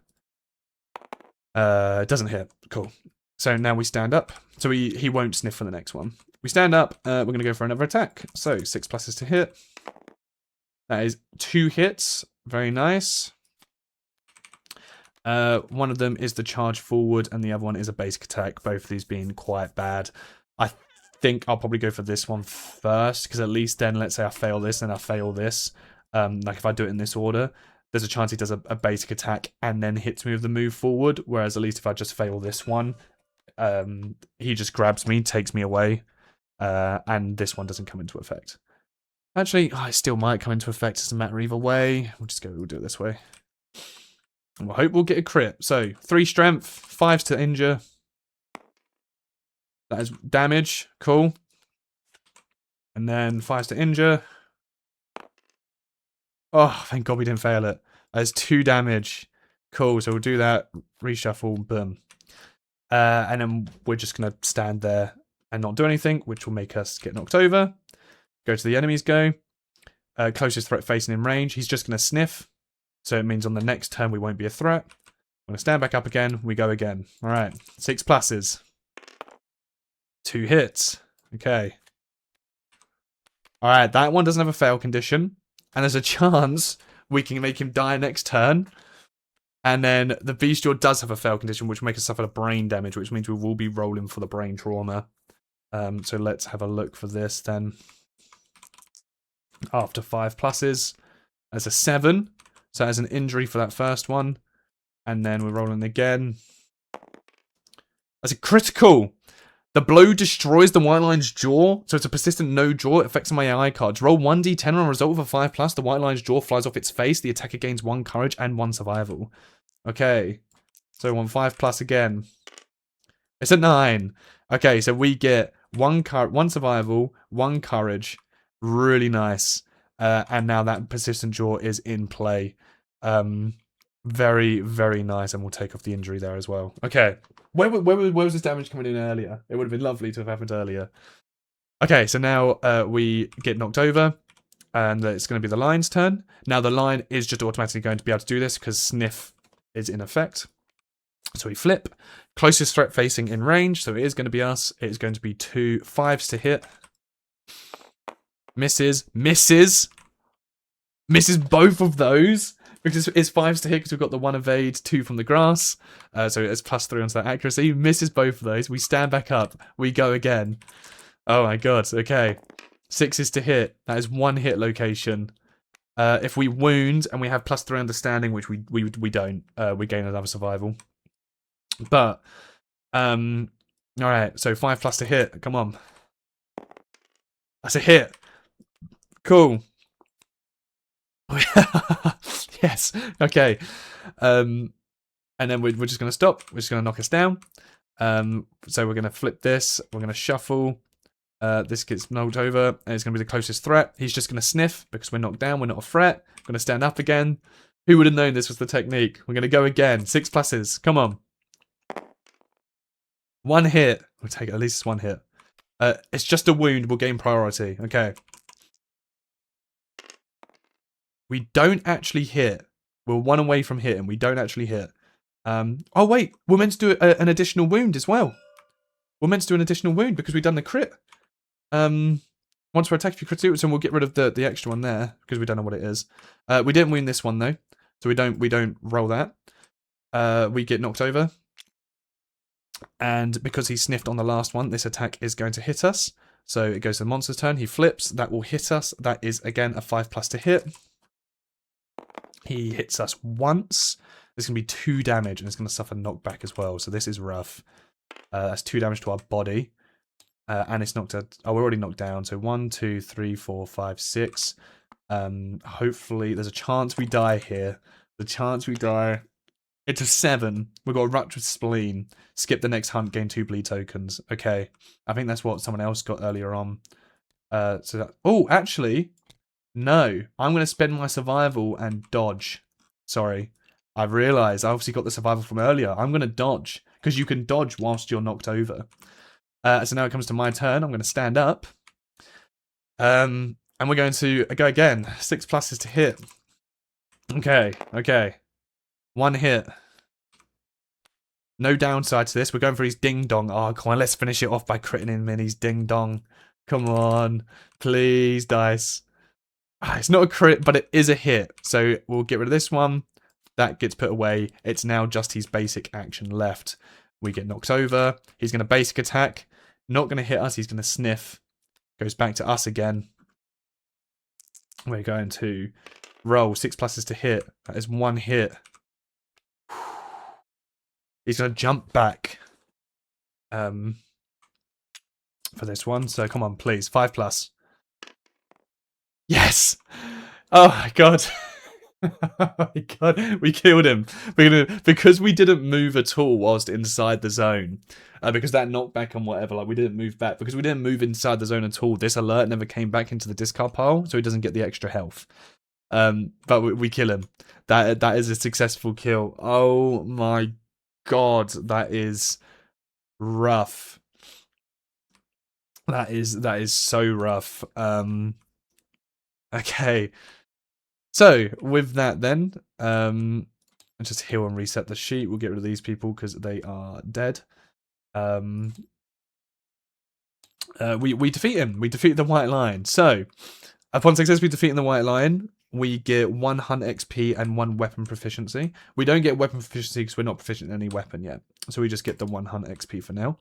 It doesn't hit. Cool. So now we stand up. So he won't sniff for the next one. We stand up. We're going to go for another attack. So 6 pluses to hit. That is 2 hits. Very nice. One of them is the charge forward, and the other one is a basic attack. Both of these being quite bad. I think I'll probably go for this one first, because at least then, let's say I fail this and I fail this. Like if I do it in this order, there's a chance he does a basic attack and then hits me with the move forward. Whereas at least if I just fail this one, he just grabs me, takes me away, and this one doesn't come into effect. Actually, it still might come into effect. It doesn't matter either way. We'll do it this way. And we'll hope we'll get a crit. So 3 strength, 5s to injure. That is damage. Cool. And then 5s to injure. Oh, thank God we didn't fail it. That is 2 damage. Cool. So we'll do that. Reshuffle. Boom. And then we're just going to stand there and not do anything, which will make us get knocked over. Go to the enemy's go. Closest threat facing in range. He's just going to sniff. So it means on the next turn we won't be a threat. I'm going to stand back up again. We go again. All right. 6 pluses. 2 hits. Okay. All right. That one doesn't have a fail condition. And there's a chance we can make him die next turn. And then the Beastjaw does have a fail condition, which will make us suffer the brain damage, which means we will be rolling for the brain trauma. So let's have a look for this then. After 5 pluses, there's a 7. So as an injury for that first one. And then we're rolling again. As a critical. The blow destroys the white line's jaw. So it's a persistent no jaw. It affects my AI cards. Roll 1d10 on a result of a 5 plus. The white line's jaw flies off its face. The attacker gains 1 courage and 1 survival. Okay. So 5 plus again. It's a 9. Okay, so we get 1 survival, 1 courage. Really nice. And now that persistent jaw is in play. Very, very nice. And we'll take off the injury there as well. Okay. Where was this damage coming in earlier? It would have been lovely to have happened earlier. Okay, so now we get knocked over. And it's going to be the line's turn. Now the line is just automatically going to be able to do this because sniff is in effect. So we flip. Closest threat facing in range. So it is going to be us. It is going to be 2 5s to hit. Misses. Misses both of those. Because it's 5s to hit because we've got the 1 evade, 2 from the grass. So it's +3 onto that accuracy. Misses both of those. We stand back up. We go again. Oh my god. Okay. 6s to hit. That is 1 hit location. If we wound and we have +3 understanding, which we don't, we gain another survival. But, alright. So 5 plus to hit. Come on. That's a hit. Cool. Yes. Okay. And then we're just going to stop. We're just going to knock us down. So we're going to flip this. We're going to shuffle. This gets knocked over, and it's going to be the closest threat. He's just going to sniff because we're knocked down. We're not a threat. We're going to stand up again. Who would have known this was the technique? We're going to go again. 6 pluses. Come on. 1 hit. We'll take at least 1 hit. It's just a wound. We'll gain priority. Okay. We don't actually hit. We're 1 away from hitting. We don't actually hit. Oh, wait. We're meant to do an additional wound as well. We're meant to do an additional wound because we've done the crit. Once we're attacked, if you crit it, so we'll get rid of the extra one there because we don't know what it is. We didn't wound this one though, so we don't roll that. We get knocked over, and because he sniffed on the last one, this attack is going to hit us. So it goes to the monster's turn. He flips. That will hit us. That is again a 5+ to hit. He hits us once. There's going to be 2 damage, and it's going to suffer knockback as well. So this is rough. That's 2 damage to our body. And it's knocked out. Oh, we're already knocked down. So 1, 2, 3, 4, 5, 6. Hopefully, there's a chance we die here. The chance we die. It's a 7. We've got a ruptured spleen. Skip the next hunt. Gain 2 bleed tokens. Okay. I think that's what someone else got earlier on. Oh, actually, no. I'm going to spend my survival and dodge. Sorry. I've realised I obviously got the survival from earlier. I'm going to dodge because you can dodge whilst you're knocked over. So now it comes to my turn. I'm going to stand up. And we're going to go again. 6 pluses to hit. Okay. 1 hit. No downside to this. We're going for his ding dong. Oh, come on. Let's finish it off by critting him in his ding dong. Come on. Please, dice. It's not a crit, but it is a hit. So we'll get rid of this one. That gets put away. It's now just his basic action left. We get knocked over. He's going to basic attack. Not going to hit us. He's going to sniff. Goes back to us again. We're going to roll 6 pluses to hit. That is 1 hit. He's going to jump back for this one. So come on, please. 5+. Yes! Oh my god. Oh my god, we killed him. Because we didn't move at all whilst inside the zone. Because that knockback and whatever, like we didn't move back. Because we didn't move inside the zone at all. This alert never came back into the discard pile, so he doesn't get the extra health. But we kill him. That is a successful kill. Oh my god, that is rough. That is so rough. Okay. So, with that then, I'll just heal and reset the sheet. We'll get rid of these people because they are dead. We defeat him. We defeat the White Lion. So, upon successfully defeating the White Lion, we get 1 hunt XP and 1 weapon proficiency. We don't get weapon proficiency because we're not proficient in any weapon yet. So we just get the 1 hunt XP for now.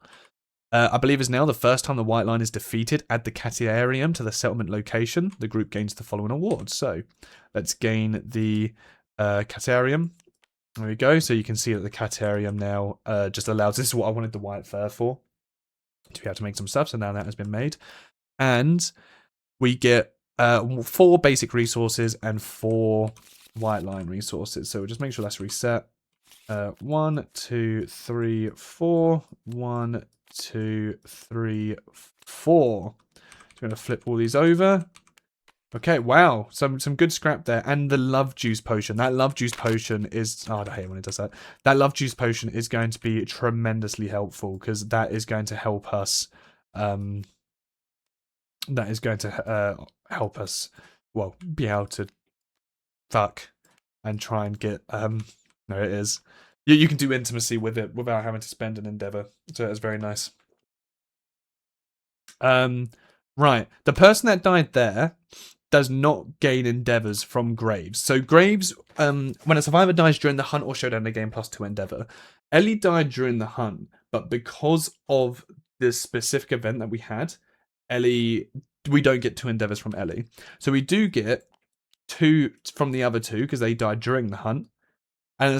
I believe is now the first time the White Line is defeated at the Catarium to the settlement location. The group gains the following awards. So let's gain the Catarium. There we go. So you can see that the Catarium now just allows, this is what I wanted the white fur for, to be able to make some stuff. So now that has been made. And we get 4 basic resources and 4 White Line resources. So we'll just make sure that's reset. 1, 2, 3, 4. 1, 2, 3, 4. So I'm going to flip all these over. Okay, wow. Some good scrap there. And the love juice potion. That love juice potion is... Oh, I hate when it does that. That love juice potion is going to be tremendously helpful because that is going to help us... that is going to help us, well, be able to fuck and try and get... no, it is. You can do intimacy with it without having to spend an endeavor. So it's very nice. Right. The person that died there does not gain endeavors from graves. So graves, when a survivor dies during the hunt or showdown, they gain +2 endeavor. Ellie died during the hunt, but because of this specific event that we had, Ellie, we don't get 2 endeavors from Ellie. So we do get 2 from the other 2 because they died during the hunt. And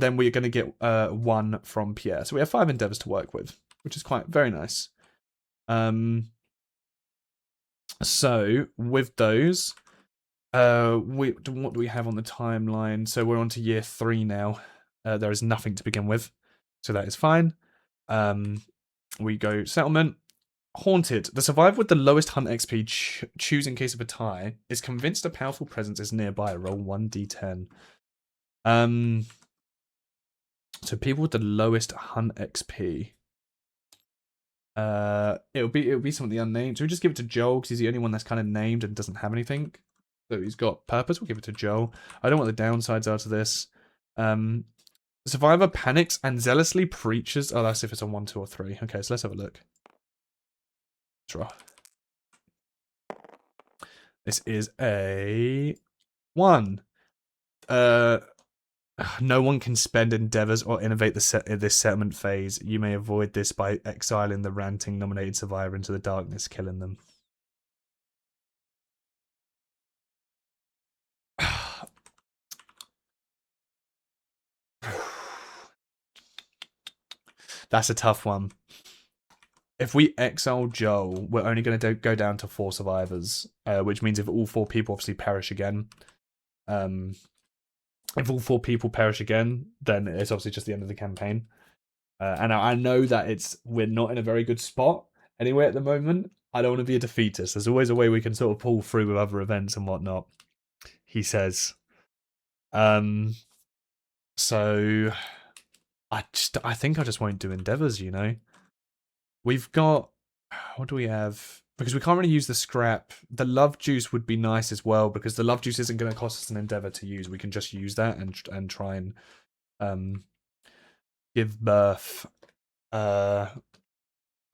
then we're going to get 1 from Pierre. So we have 5 endeavors to work with, which is quite very nice. So with those, What do we have on the timeline? So we're on to year 3 now. There is nothing to begin with, so that is fine. We go settlement. Haunted. The survivor with the lowest hunt XP choose in case of a tie is convinced a powerful presence is nearby. Roll 1d10. So people with the lowest hunt XP. It'll be some of the unnamed. So we just give it to Joel because he's the only one that's kind of named and doesn't have anything. So he's got purpose. We'll give it to Joel. I don't know what the downsides are to this. Survivor panics and zealously preaches. Oh, that's if it's on 1, 2, or 3. Okay, so let's have a look. Draw. This is a 1. No one can spend endeavors or innovate this settlement phase. You may avoid this by exiling the ranting nominated survivor into the darkness, killing them. That's a tough one. If we exile Joel, we're only going to go down to 4 survivors, which means if all 4 people obviously perish again, if all 4 people perish again, then it's obviously just the end of the campaign. And I know that we're not in a very good spot anyway at the moment. I don't want to be a defeatist. There's always a way we can sort of pull through with other events and whatnot, he says. So I think I just won't do endeavors, you know. We've got, what do we have? Because we can't really use the scrap. The love juice would be nice as well, because the love juice isn't going to cost us an endeavor to use. We can just use that and try and give birth. And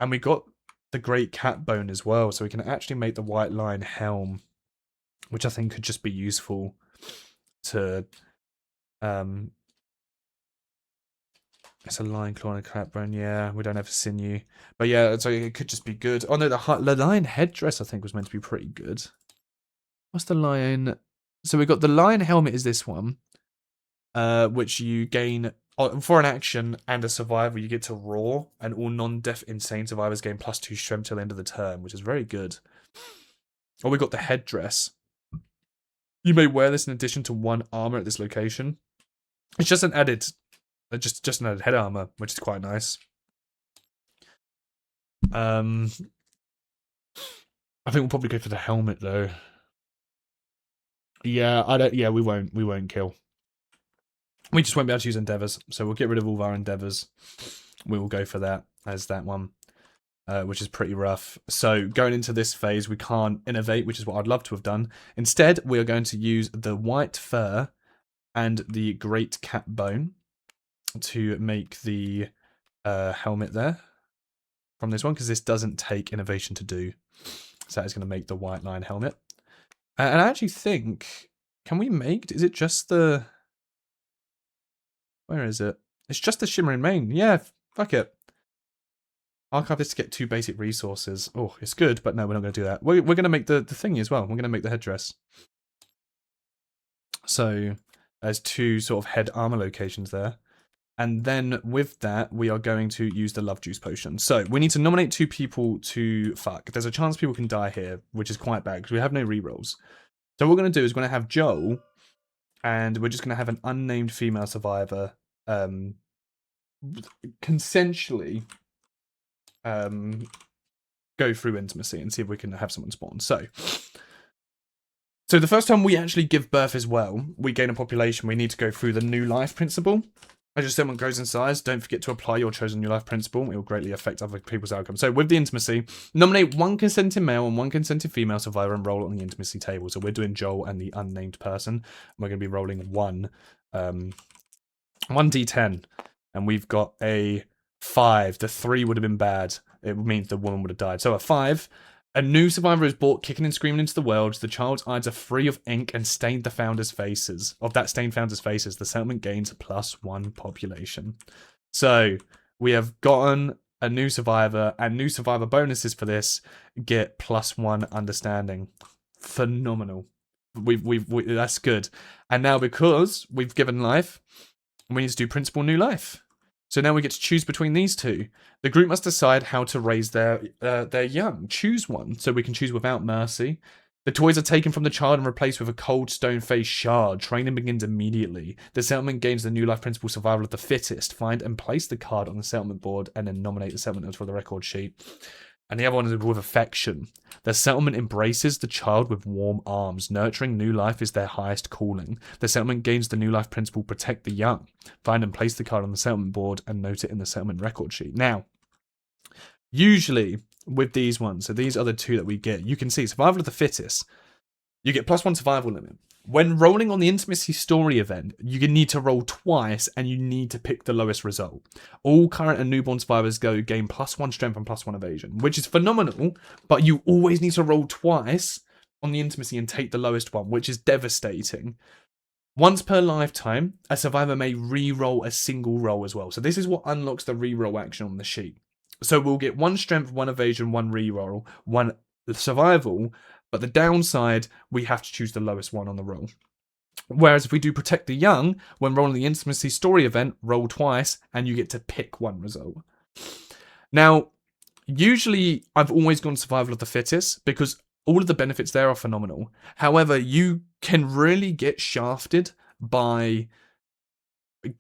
we got the great cat bone as well, so we can actually make the white lion helm, which I think could just be useful to it's a lion claw and a cat bone. Yeah, we don't have a sinew, but yeah, so it could just be good. Oh no, the lion headdress I think was meant to be pretty good. What's the lion? So we got the lion helmet is this one, which you gain for an action and a survivor. You get to roar, and all non-deaf insane survivors gain +2 strength till the end of the turn, which is very good. Oh, we got the headdress. You may wear this in addition to 1 armor at this location. It's just an added. Just an added head armor, which is quite nice. I think we'll probably go for the helmet though. Yeah, we won't kill. We just won't be able to use endeavors, so we'll get rid of all of our endeavors. We will go for that as that one, which is pretty rough. So going into this phase, we can't innovate, which is what I'd love to have done. Instead, we are going to use the white fur and the great cat bone to make the helmet there from this one, because this doesn't take innovation to do. So that is going to make the white lion helmet. And I actually think, can we make, is it just the, where is it? It's just the shimmering mane. Yeah, fuck it. Archive this to get 2 basic resources. Oh, it's good, but no, we're not going to do that. We're going to make the thingy as well. We're going to make the headdress. So there's 2 sort of head armor locations there. And then with that, we are going to use the love juice potion. So we need to nominate 2 people to fuck. There's a chance people can die here, which is quite bad because we have no rerolls. So what we're going to do is we're going to have Joel, and we're just going to have an unnamed female survivor consensually go through intimacy and see if we can have someone spawn. So the first time we actually give birth as well, we gain a population. We need to go through the new life principle. As your settlement grows in size, don't forget to apply your chosen new life principle. It will greatly affect other people's outcomes. So with the intimacy, nominate 1 consenting male and 1 consenting female survivor and roll it on the intimacy table. So we're doing Joel and the unnamed person. We're going to be rolling 1d10. And we've got a 5. The 3 would have been bad. It means the woman would have died. So a 5. A new survivor is brought kicking and screaming into the world. The child's eyes are free of ink and stained the founders' faces. Of that stained founders' faces, the settlement gains +1 population. So we have gotten a new survivor, and new survivor bonuses for this get +1 understanding. Phenomenal. That's good. And now because we've given life, we need to do principal new life. So now we get to choose between these 2. The group must decide how to raise their young. Choose one. So we can choose without mercy. The toys are taken from the child and replaced with a cold stone face shard. Training begins immediately. The settlement gains the new life principle survival of the fittest. Find and place the card on the settlement board and then nominate the settlement for the record sheet. And the other one is with affection. The settlement embraces the child with warm arms. Nurturing new life is their highest calling. The settlement gains the new life principle protect the young. Find and place the card on the settlement board and note it in the settlement record sheet. Now, usually with these ones, so these are the two that we get, you can see survival of the fittest. You get +1 survival limit. When rolling on the intimacy story event, you need to roll twice and you need to pick the lowest result. All current and newborn survivors gain +1 strength and +1 evasion, which is phenomenal, but you always need to roll twice on the intimacy and take the lowest one, which is devastating. Once per lifetime, a survivor may re-roll a single roll as well. So this is what unlocks the re-roll action on the sheet. So we'll get 1 strength, 1 evasion, 1 re-roll, 1 survival, but the downside, we have to choose the lowest one on the roll. Whereas if we do protect the young, when rolling the intimacy story event, roll twice, and you get to pick 1 result. Now, usually I've always gone survival of the fittest because all of the benefits there are phenomenal. However, you can really get shafted by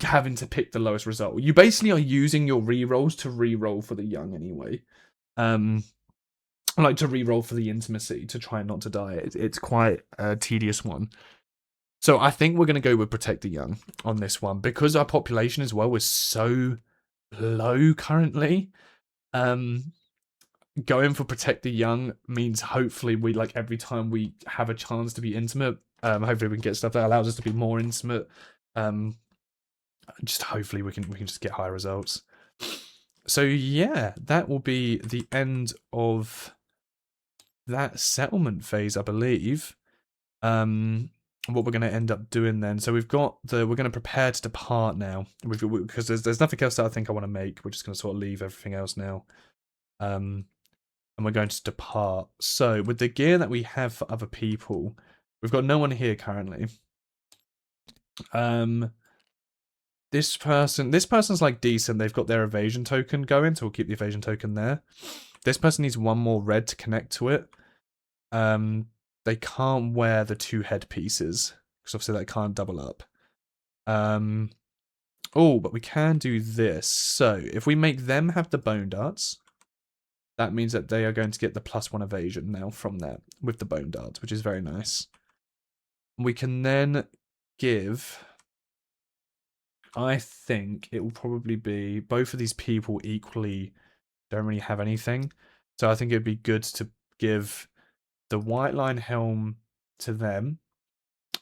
having to pick the lowest result. You basically are using your re-rolls to re-roll for the young anyway. Like to re-roll for the intimacy to try not to die. It's quite a tedious one. So I think we're going to go with Protect the Young on this one because our population as well is so low currently. Going for Protect the Young means hopefully we, like, every time we have a chance to be intimate, hopefully we can get stuff that allows us to be more intimate. Just hopefully we can just get high results. So yeah, that will be the end of that settlement phase, I believe. What we're going to end up doing then. So we're going to prepare to depart now, because there's nothing else that I think I want to make. We're just going to sort of leave everything else now. And we're going to depart. So with the gear that we have for other people, we've got no one here currently. This person's like decent. They've got their evasion token going, so we'll keep the evasion token there. This person needs 1 more red to connect to it. They can't wear the 2 headpieces because obviously that can't double up. Oh, but we can do this. So if we make them have the bone darts, that means that they are going to get the +1 evasion now from that with the bone darts, which is very nice. We can then give, I think it will probably be both of these people equally don't really have anything. So I think it'd be good to give the white line helm to them,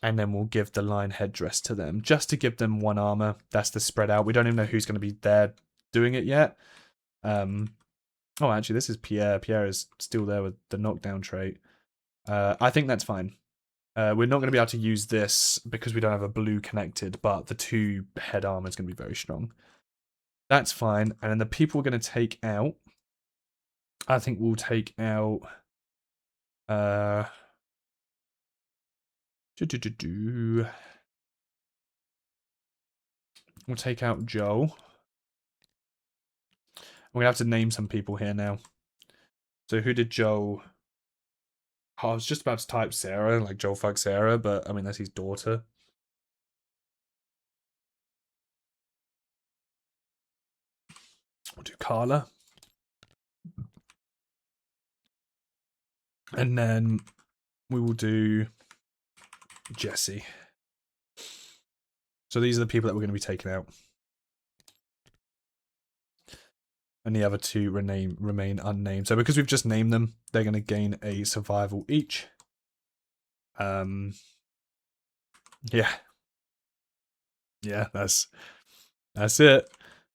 and then we'll give the line headdress to them, just to give them 1 armor. That's the spread out. We don't even know who's going to be there doing it yet. Oh, actually, this is Pierre. Pierre is still there with the knockdown trait. I think that's fine. We're not going to be able to use this because we don't have a blue connected, but the 2 head armor is going to be very strong. That's fine. And then the people we're going to take out, I think we'll take out... We'll take out Joel. We're going to have to name some people here now. So who did Joel... Oh, I was just about to type Sarah, like Joel fuck Sarah, but I mean, that's his daughter. We'll do Carla. And then we will do Jesse. So these are the people that we're going to be taking out. And the other 2 remain unnamed. So because we've just named them, they're going to gain a survival each. Yeah. Yeah, that's it.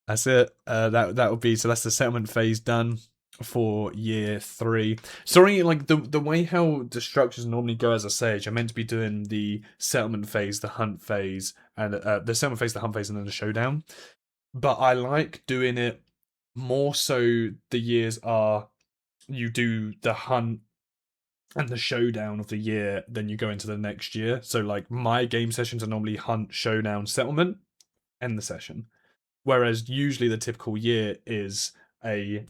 That's it. That would be, so that's the settlement phase done for year 3. Sorry, like the way how the structures normally go, as I say, you're meant to be doing the settlement phase, the hunt phase, and the settlement phase, the hunt phase, and then the showdown. But I like doing it more so the years are you do the hunt and the showdown of the year, then you go into the next year. So like my game sessions are normally hunt, showdown, settlement, end the session. Whereas usually the typical year is a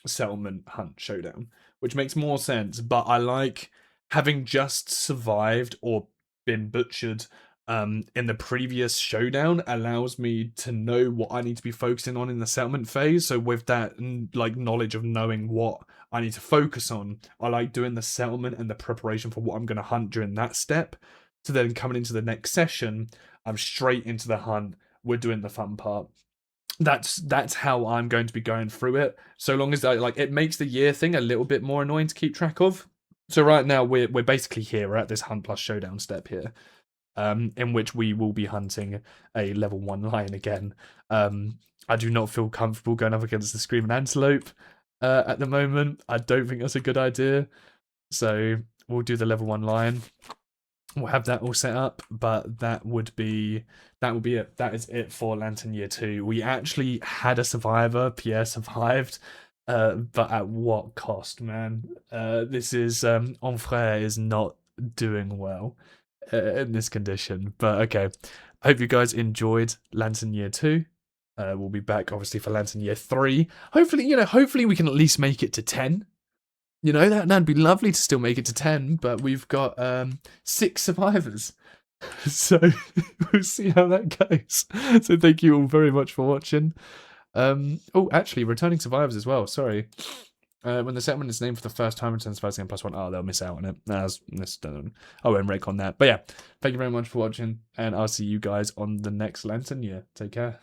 settlement, hunt, showdown, which makes more sense. But I like having just survived or been butchered in the previous showdown allows me to know what I need to be focusing on in the settlement phase. So with that like knowledge of knowing what I need to focus on, I like doing the settlement and the preparation for what I'm going to hunt during that step. So then coming into the next session, I'm straight into the hunt. We're doing the fun part. That's how I'm going to be going through it. So long as I like, it makes the year thing a little bit more annoying to keep track of. So right now we're basically here. We're at this hunt plus showdown step here, in which we will be hunting a level 1 lion again. I do not feel comfortable going up against the screaming antelope at the moment. I don't think that's a good idea. So we'll do the level 1 lion. We'll have that all set up, but that will be it. That is it for Lantern Year 2. We actually had a survivor. Pierre survived, but at what cost, man? This is Onfrere is not doing well in this condition. But okay, I hope you guys enjoyed Lantern Year 2. We'll be back obviously for Lantern Year 3. Hopefully we can at least make it to 10. That'd be lovely to still make it to 10, but we've got 6 survivors. So we'll see how that goes. So thank you all very much for watching. Actually, returning survivors as well. Sorry. When the settlement is named for the first time, return survivors again +1. Oh, they'll miss out on it. I won't rake on that. But yeah, thank you very much for watching, and I'll see you guys on the next Lantern Year. Take care.